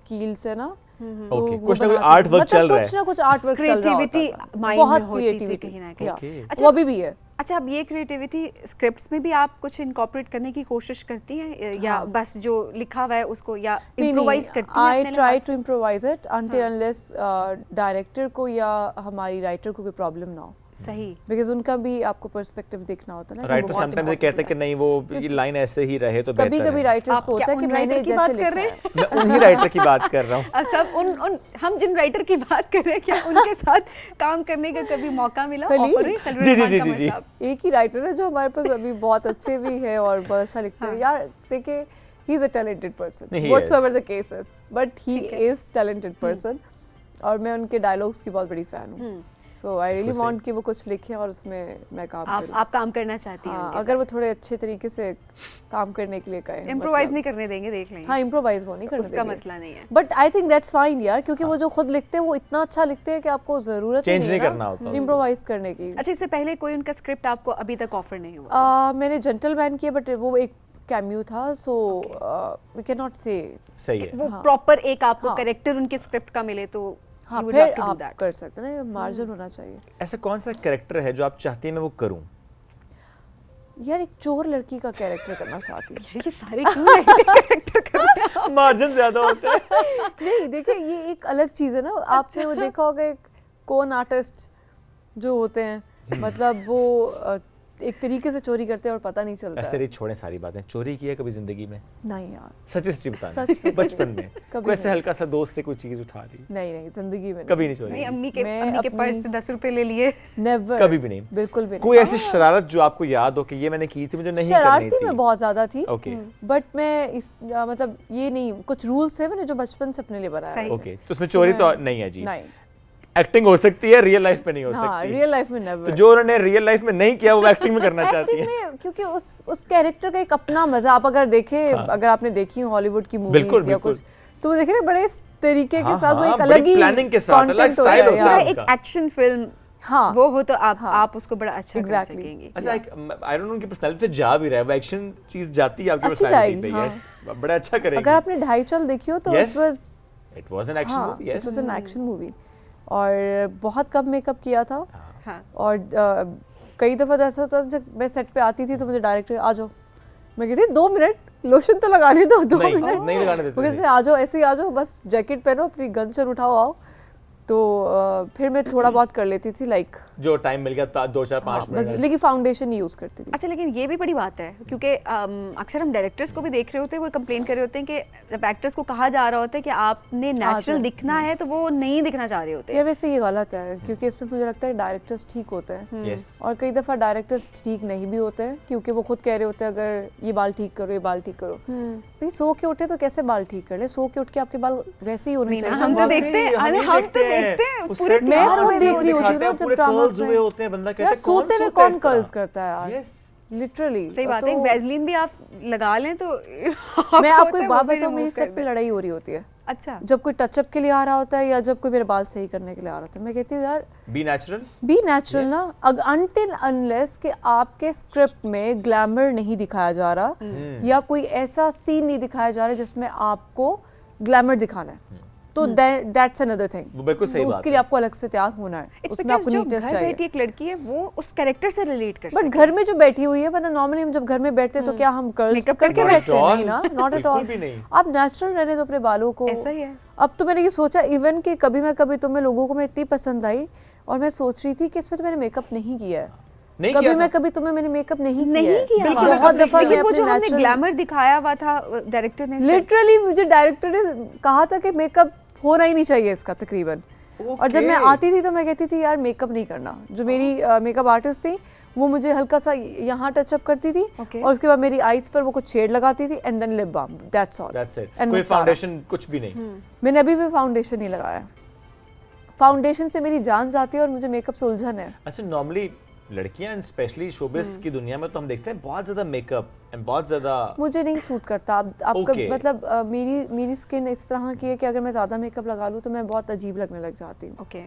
कील से ना। तो Okay, वो कुछ ना कुछ बनाती आर्ट थी। वर्क मतलब चल रहा है। कुछ ना कुछ आर्ट वर्क चल रहा होता क्रिएटिविटी था। माइंड में बहुत होती थी creativity, कहीं ना कहीं। या। Okay। वो अभी भी है। अच्छा, अब ये क्रिएटिविटी स्क्रिप्ट्स में भी आप कुछ इनकॉर्पोरेट करने की कोशिश करती हैं या हाँ। बस जो लिखा हुआ है उसको या इम्प्रोवाइज करती हैं? आई अपने ट्राई लिहाज टू से? इम्प्रोवाइज इट अनटिल हाँ। अनलेस डायरेक्टर को या हमारी राइटर को कोई प्रॉब्लम ना हो, सही। बिकॉज उनका भी आपको पर्सपेक्टिव देखना होता है ना। कि वो राइटर बहुत समटाइम्स ये important कहते हैं कि नहीं वो ये लाइन ऐसे ही रहे तो बेहतर कभी कभी है। राइटर्स आप को होता क्या है कि उन मैंने राइटर की जैसे बात लिखा कर रहे है। मैं उन्हीं राइटर की बात कर रहा हूँ। सब उन हम जिन राइटर की बात कर रहे हैं, क्या उनके साथ काम करने का कभी मौका मिला? खलील? ऑफर हुई? खलील जी, जी, रहमान जी, कमर जी, जी। साहब। एक ही राइटर है जो हमारे पास अभी बहुत अच्छे भी है और बहुत अच्छा लिखते हैं। यार देखिए, he is a talented person, He whatsoever is। The case is, but he is talented person. और मैं उनके डायलॉग्स की बहुत बड़ी फैन हूँ। सो आई रियली बिल्कुल वांट कि वो कुछ लिखें और उसमें मैं काम करूँ। आप काम करना चाहती हैं हाँ, उनके अगर वो थोड़े अच्छे तरीके से काम करने के लिए कहें। इम्प्रोवाइज मतलब- नहीं करने देंगे, देख लेंगे। हाँ, इम्प्रोवाइज वो नहीं करने उसका देंगे। मसला नहीं है। But I think that's fine यार, क्योंकि वो जो खुद लिखते हैं वो इतना अच्छा लिखते हैं कि आपको जरूरत ही Change नहीं नहीं है करना होता उसको। इम्प्रोवाइज करने की। अच्छा, इससे पहले कोई उनका स्क्रिप्ट आपको अभी तक ऑफर नहीं हुआ? मैंने जेंटलमैन किया, बट वो एक कैमियो था, सो वी कैन नॉट से। सही है। वो हाँ। प्रॉपर एक आपको हाँ। कैरेक्टर उनके स्क्रिप्ट का मिले तो हाँ, you would फिर love to do आप that. कर सकते हैं ना, मार्जिन होना चाहिए। ऐसा कौन सा कैरेक्टर है जो आप चाहती हैं मैं वो करूं? यार एक चोर लड़की का कैरेक्टर करना चाहती हूँ। ये सारे क्यों कैरेक्टर कर रहे हैं आप? मार्जिन ज्यादा होता है। नहीं देखिए, ये एक अलग चीज़ है ना। आपने वो देखा होगा एक कौन आर्टिस्ट जो होते हैं, मतलब वो एक तरीके से चोरी करते हैं और पता नहीं चलता ऐसे है। नहीं, छोड़े सारी बातें। चोरी की है कभी जिंदगी में? नहीं यार, सच सच बताना। सच में बचपन में कभी कोई ऐसे नहीं। हल्का सा दोस्त से कोई चीज उठा ली? नहीं जिंदगी में कभी नहीं चोरी नहीं, की? अम्मी मैं के पर्स से अपनी- 10 रुपए ले लिए। नेवर, कभी भी नहीं? बिल्कुल भी कोई नहीं। ऐसी शरारत जो आपको याद हो कि ये मैंने की थी, मुझे नहीं करनी शरारती थी? मैं बहुत ज्यादा थी। ओके बट मैं इस मतलब ये नहीं, कुछ रूल्स है मैंने जो बचपन से अपने लिए बनाया सही। है। ओके, तो उसमें चोरी तो नहीं है जी। नहीं, एक्टिंग हो सकती है, रियल लाइफ में नहीं हो हाँ, सकती। रियल लाइफ में तो नेवर। जो उन्होंने रियल लाइफ में नहीं किया वो एक्टिंग में करना चाहती एक्टिंग है। में, क्योंकि उस कैरेक्टर का एक अपना मजा, आप अगर देखें, हाँ। अगर आपने देखी हो हॉलीवुड की बिल्कुल, मूवीज या बिल्कुल। कुछ, तो वो देखे ना बड़े इस तरीके के हाँ, साथ वो हाँ, एक बड़ी अलग ही planning के साथ, अलग content style है, होता है यार। एक उनका। एक्शन फिल्म हाँ, वो हो तो हाँ। आप उसको बड़ा अच्छा कर Exactly. सकेंगी। अच्छा, आई डोंट नो उनकी पर्सनालिटी से जा भी रहा है, वो एक्शन चीज जाती है आपकी अच्छी पर्सनालिटी जाएगी, पे। हाँ। यस, बड़ा अच्छा करेगी। अगर आपने ढाई चल देखी हो तो Yes. It it was an action हाँ, movie. It yes, was an action movie, और बहुत कम मेकअप किया था। हाँ। और कई दफ़ा तो ऐसा होता था जब मैं सेट पे आती थी तो मुझे डायरेक्टर आ जाओ, मैं कहती 2 मिनट लोशन तो लगाने दो, 2 नहीं मिनट नहीं लगाने देते वो थे। कहते आ जाओ, ऐसे ही आ जाओ, बस जैकेट पहनो, अपनी गन शन उठाओ, आओ। तो फिर मैं थोड़ा बहुत कर लेती थी लाइक जो टाइम मिल गया 2-4-5 बस, मिनट लेकिन फाउंडेशन यूज़ करती थी। अच्छा, लेकिन ये भी बड़ी बात है क्योंकि अक्सर हम डायरेक्टर्स को भी देख रहे होते हैं, वो कंप्लेन कर रहे होते हैं कि जब एक्टर्स को कहा जा रहा होता है कि आपने नेचुरल दिखना है तो वो नहीं दिखना चाह रहे होते। यार वैसे ये गलत है क्योंकि इसमें मुझे लगता है डायरेक्टर्स ठीक होते हैं यस और कई दफ़ा डायरेक्टर्स ठीक नहीं भी होते हैं क्योंकि वो खुद कह रहे होते हैं अगर ये बाल ठीक करो, ये बाल ठीक करो। भाई सो के उठे तो कैसे बाल ठीक कर ले? सो के उठ के आपके बाल वैसे ही होने चाहिए। हम तो देखते हैं, अरे हम तो देखते हैं पूरे मैं खुद देख रही होती हूँ ना जब ड्रामा हुए होते हैं, बंदा कहता यार है सोते हुए कौन कर्ल्स करता है यार? यस लिटरली सही बात है। वैसलीन भी आप लगा लें तो मैं आपको एक बात बताऊँ, मेरी सेट पे लड़ाई हो रही होती है। अच्छा, जब कोई टचअप के लिए आ रहा होता है या जब कोई मेरे बाल सही करने के लिए आ रहा होता है, मैं कहती हूँ यार बी नेचुरल ना, अनटिल अनलेस कि आपके स्क्रिप्ट में ग्लैमर नहीं दिखाया जा रहा या कोई ऐसा सीन नहीं दिखाया जा रहा जिसमें आपको ग्लैमर दिखाना है, तो दैट्स अनदर थिंग। वो बिल्कुल सही बात उसके लिए आपको अलग से तैयार होना है, उसमें आपको नीटनेस घर चाहिए। बैठी एक लड़की है वो उस कैरेक्टर से रिलेट कर बट सके। घर में जो बैठी हुई है, मतलब नॉर्मली हम जब घर में बैठते हैं तो क्या हम कर्ल्स Makeup करके करके बैठते हैं? all, नहीं ना, नॉट एट बिल्कुल ऑल। भी नहीं। आप नेचुरल रहने दो अपने बालों को। ऐसा ही है। अब तो मैंने ये सोचा इवन कि कभी तुम्हें लोगों को मैं इतनी पसंद आई और मैं सोच रही थी कि इसमें तो मैंने मेकअप नहीं किया है, नहीं कभी किया मैं था। कभी तुम्हें मैंने मेकअप नहीं नहीं किया बिल्कुल हुआ। बहुत दफा मैं लेकिन वो जो अपने हमने natural- ग्लैमर दिखाया हुआ था डायरेक्टर ने लिटरली मुझे डायरेक्टर ने कहा था कि मेकअप होना ही नहीं चाहिए इसका तकरीबन। और जब मैं Okay. आती थी तो मैं कहती थी यार मेकअप नहीं करना। जो मेरी मेकअप आर्टिस्ट थी वो मुझे हल्का सा यहाँ टचअप करती थी Okay. और उसके बाद मेरी आईज पर वो कुछ शेड लगाती थी and then lip balm, that's all. That's it. And कोई mascara. फाउंडेशन कुछ भी नहीं। मैंने अभी भी फाउंडेशन नहीं लगाया। फाउंडेशन से मेरी जान जाती है और मुझे मेकअप से उलझन है। अच्छा, नॉर्मली लड़कियां एंड स्पेशली शोबिस की दुनिया में तो हम देखते हैं बहुत ज्यादा मेकअप एंड बहुत ज्यादा मुझे नहीं सूट करता। आपका Okay. मतलब मेरी स्किन इस तरह की है कि अगर मैं ज़्यादा मेकअप लगा लूँ तो मैं बहुत अजीब लगने लग जाती हूँ। ओके।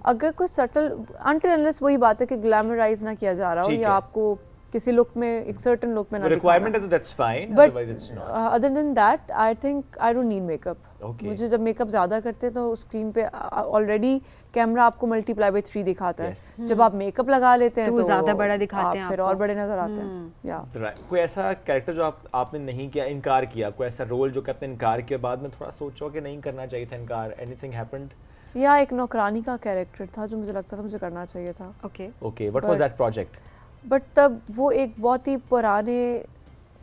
अगर कोई सटल अनटिल अनलेस वही बात है कि ग्लैमराइज ना किया जा रहा हो ठीक या है। आपको किसी लुक में एक सर्टेन लुक में ना रिक्वायरमेंट है तो that's fine, but otherwise it's not. Other than that I think I don't need makeup. Okay. मुझे जब मेकअप ज़्यादा करते हैं तो स्क्रीन पे ऑलरेडी कैमरा आपको मल्टीप्लाई बाय 3 दिखाता है। Yes. जब आप मेकअप लगा लेते हैं तो तो ज़्यादा बड़ा दिखाते हैं फिर आपको। और बड़े नजर आते हैं। या कोई ऐसा कैरेक्टर जो आपने नहीं किया, इनकार किया, कोई ऐसा रोल जो कि आपने इनकार किया बाद में थोड़ा सोचो कि नहीं करना चाहिए था इनकार, एनीथिंग हैपेंड? या एक नौकरानी का कैरेक्टर था जो मुझे लगता था मुझे करना चाहिए था, okay. Okay, what was that project? But तब वो एक बहुत ही पुराने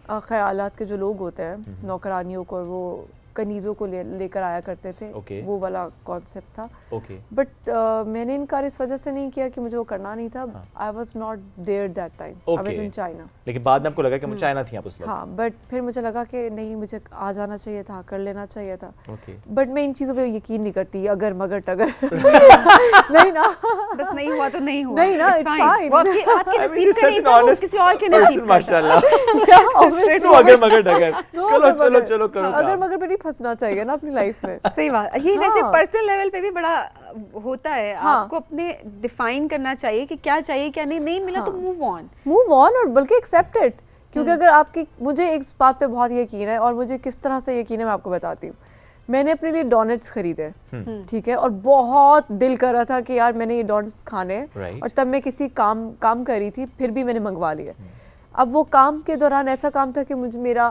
ख्यालात के जो लोग होते हैं नौकरानियों को, वो कनीज़ों को लेकर आया करते थे। Okay. वो वाला कॉन्सेप्ट था। ओके, बट मैंने इनकार इस वजह से नहीं किया कि मुझे वो करना नहीं था। I was not there that time, I was Okay. In China. लेकिन बाद में आपको लगा कि मुझे चाइना थी आप उस वक्त? हाँ, बट फिर मुझे लगा कि नहीं, मुझे आ जाना चाहिए था, कर लेना चाहिए था। ओके, बट मैं इन चीज़ों पे यकीन नहीं करती, अगर मगर टगर नहीं ना, बस नहीं हुआ तो नहीं हुआ। नहीं ना, It's it's fine. fine. वो आपके I mean, नसीब he's का such नहीं an था, वो honest किसी और के person, नसीब का था। माशाल्लाह। Straight नो अगर मगर डगर, No, चलो अगर चलो मगर- चलो करो अगर काम। मगर पे नहीं फंसना चाहिए ना अपनी लाइफ में। सही बात। ये वैसे हाँ। पर्सनल लेवल पे भी बड़ा होता है। हाँ। आपको अपने डिफाइन करना चाहिए कि क्या चाहिए क्या नहीं। नहीं मिला तो हाँ। Move on. मूव ऑन, और बल्कि एक्सेप्ट इट। क्योंकि अगर आपकी, मुझे एक बात पे बहुत यकीन है और मुझे किस तरह से यकीन है मैं आपको बताती हूँ। मैंने अपने लिए डोनट्स खरीदे, ठीक है, और बहुत दिल कर रहा था कि यार मैंने ये डोनट्स खाने हैं। Right. और तब मैं किसी काम कर रही थी, फिर भी मैंने मंगवा लिए। अब वो काम के दौरान ऐसा काम था कि मुझे मेरा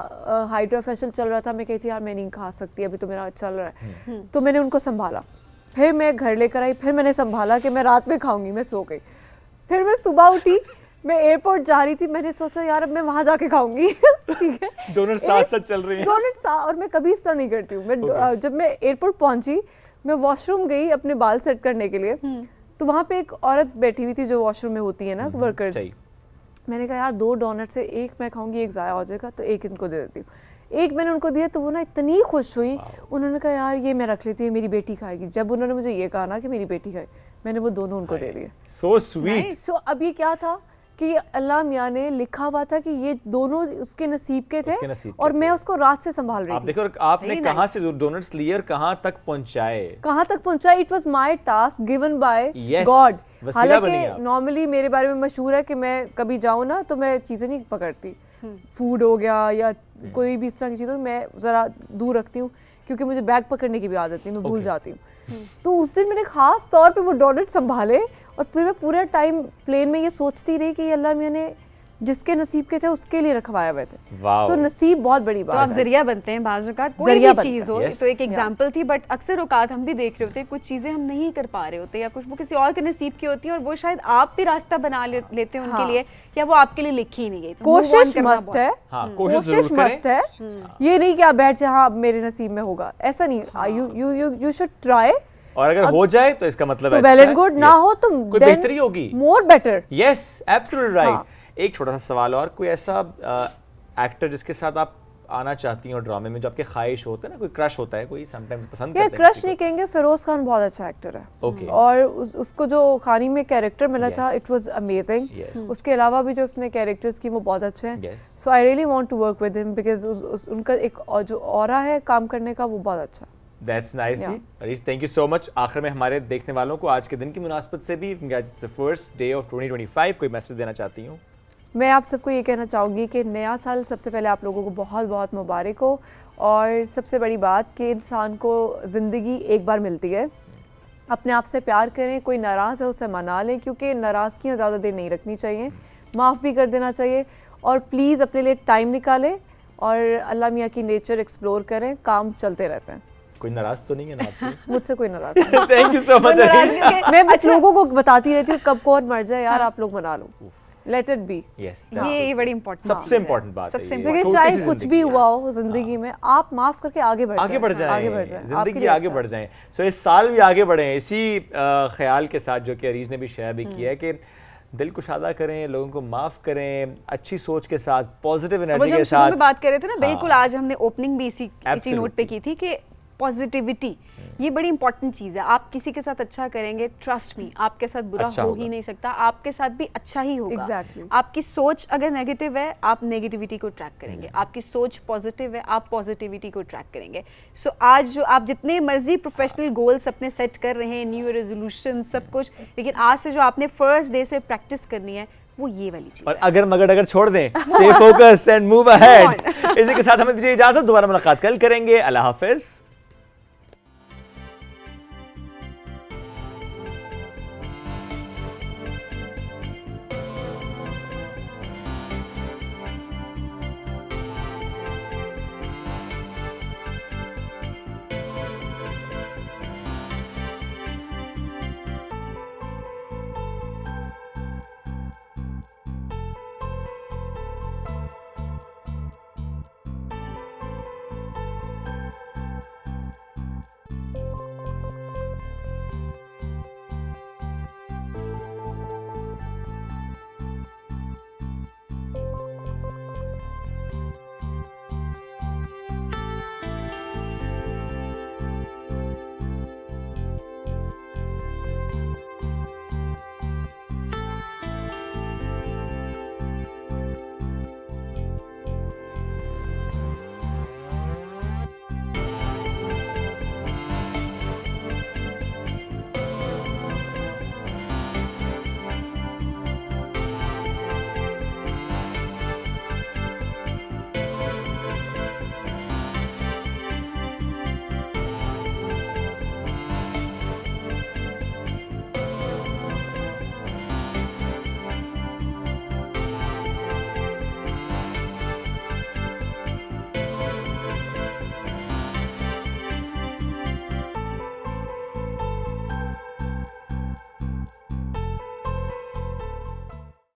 हाइड्रा फेशियल चल रहा था। मैं कहती यार मैं नहीं खा सकती, अभी तो मेरा चल रहा है। तो मैंने उनको संभाला, फिर मैं घर लेकर आई, फिर मैंने संभाला कि मैं रात में खाऊंगी। मैं सो गई, फिर मैं सुबह उठी, मैं एयरपोर्ट जा रही थी, मैंने सोचा यार अब मैं वहाँ जाके खाऊंगी। ठीक है, दोनों साथ साथ चल रही हैं। डोनट्स, और मैं कभी इस तरह नहीं करती हूँ। मैं जब मैं एयरपोर्ट पहुंची, मैं वॉशरूम गई अपने बाल सेट करने के लिए, तो वहाँ पे एक औरत बैठी हुई थी जो वॉशरूम में होती है ना, वर्कर्स। सही। मैंने कहा यार 2 डोनट से एक मैं खाऊंगी, एक ज़ाया हो जाएगा, तो एक इनको दे देती हूँ। एक मैंने उनको दिया तो वो ना इतनी खुश हुई, उन्होंने कहा यार ये मैं रख लेती हूँ, मेरी बेटी खाएगी। जब उन्होंने मुझे ये कहा ना कि मेरी बेटी खाए, मैंने वो दोनों उनको दे दिए। So sweet. सो अब ये क्या था कि अल्लाह मियाँ ने लिखा हुआ था कि ये दोनों उसके नसीब के थे, उसके नसीब के और थे। मैं उसको रात से संभाल रही आप थी। देखो आपने Very कहाँ nice. से डोनट्स लिए और कहाँ तक पहुँचाए। कहाँ तक पहुंचा, it was my task given by Yes, God. वसीला बनी आप। हालांकि नॉर्मली मेरे बारे में मशहूर है कि मैं कभी जाऊँ ना तो मैं चीज़ें नहीं पकड़ती, फूड हो गया या कोई भी इस तरह की चीज़ हो, मैं ज़रा दूर रखती हूँ क्योंकि मुझे बैग पकड़ने की भी आदत नहीं, मैं भूल जाती हूँ। तो उस दिन मैंने खास तौर पे वो डोनट संभाले, और फिर मैं पूरा टाइम प्लेन में ये सोचती रही कि अल्लाह मियाँ ने जिसके नसीब के थे उसके लिए रखवाए हुए थे। Wow. सो नसीब बहुत बड़ी तो आप बात है। जरिया बनते हैं बाज़ औक़ात, कोई जरिया भी बनते चीज़ हैं, हो। yes. तो एक एग्जांपल थी, बट अक्सर औक़ात हम भी देख रहे होते हैं कुछ चीज़ें हम नहीं कर पा रहे होते, या कुछ वो किसी और के नसीब की होती है और वो शायद आप भी रास्ता बना लेते हैं उनके हाँ। लिए, या वो आपके लिए लिखी ही नहीं गई। तो move on कोशिश करना मस्ट बहुत- है, हाँ, कोशिश जरूर करें। मस्ट है। ये नहीं कि आप बैठ जाए हाँ अब मेरे नसीब में होगा, ऐसा नहीं। You should try. और अगर हो जाए तो इसका मतलब तो अच्छा वेल है। एंड गुड, ना Yes. हो तो कोई बेहतरी होगी। More better. Yes absolutely right. हाँ। एक छोटा सा सवाल और, कोई ऐसा एक्टर जिसके साथ आप आना चाहती हो ड्रामे में, जो आपके ख्वाहिश होता है ना, कोई क्रश होता है, कोई समटाइम्स पसंद यार करते हैं क्रश नहीं कहेंगे, फिरोज खान बहुत अच्छा एक्टर है। Okay. और उसको जो खानी में कैरेक्टर मिला था, Yes. It was amazing. Yes. उसके अलावा भी जो उसने कैरेक्टर्स की वो बहुत अच्छे हैं। Yes. So I really want to work with him because उनका एक जो ऑरा है काम करने का, वो बहुत अच्छा है। दैट्स नाइस जी। Yeah. Arish, thank you so much. आखिर में हमारे देखने वालों को आज के दिन की मुनासबत से भी it's the first day of 2025, कोई मैसेज देना चाहती हूँ? मैं आप सबको ये कहना चाहूँगी कि नया साल सबसे पहले आप लोगों को बहुत बहुत मुबारक हो। और सबसे बड़ी बात कि इंसान को ज़िंदगी एक बार मिलती है, अपने आप से प्यार करें। कोई नाराज़ है उसे मना लें, क्योंकि नाराज़गियाँ ज़्यादा देर नहीं रखनी चाहिए, माफ़ भी कर देना चाहिए। और प्लीज़ अपने लिए टाइम निकालें और अल्लाह मियाँ की नेचर एक्सप्लोर करें, काम चलते रहते हैं। कोई नाराज तो नहीं है ना आपसे? मुझसे कोई नाराज़ नहीं। Thank you so much Arish. मैं बस लोगों को बताती रहती हूँ कब कौन मर जाए यार, आप लोग मना लो, लेट इट बी। यस, ये बड़ी इंपॉर्टेंट सबसे इम्पोर्टेंट बात है सबसे ये। क्योंकि छोटी चाहे सी कुछ जिंदगी भी है। हुआ हो जिंदगी में, आप माफ करके आगे बढ़ आगे बढ़ जाएं, आगे बढ़ जाएं, आपके जिंदगी लिए आगे अच्छा। बढ़ जाएं। सो इस साल भी आगे बढ़ें इसी ख्याल के साथ, जो कि अरीज ने भी शेयर भी किया है, कि दिल कुशादा करें, लोगों को माफ करें, अच्छी सोच के साथ, पॉजिटिव वो एनर्जी जो हम के शुरू में साथ। बात कर रहे थे ना, हाँ। बिल्कुल आज हमने ओपनिंग भी इसी नोट पे की थी कि पॉजिटिविटी ये बड़ी इंपॉर्टेंट चीज़ है। आप किसी के साथ अच्छा करेंगे, ट्रस्ट मी, आपके साथ बुरा अच्छा हो होगा। ही नहीं सकता, आपके साथ भी अच्छा ही होगा। Exactly. आपकी सोच अगर नेगेटिव है, आप नेगेटिविटी को ट्रैक करेंगे, आपकी सोच पॉजिटिव है, आप पॉजिटिविटी को ट्रैक करेंगे। सो आज जो आप जितने मर्जी प्रोफेशनल गोल्स अपने सेट कर रहे हैं, न्यू रेजोल्यूशन सब कुछ, लेकिन आज से जो आपने फर्स्ट डे से प्रैक्टिस करनी है, वो ये वाली चीज़ और है। अगर मगर अगर छोड़ दें, stay focused and move ahead. इसी के साथ हमें दीजिए इजाजत, दोबारा मुलाकात कल करेंगे। अल्लाह हाफिज।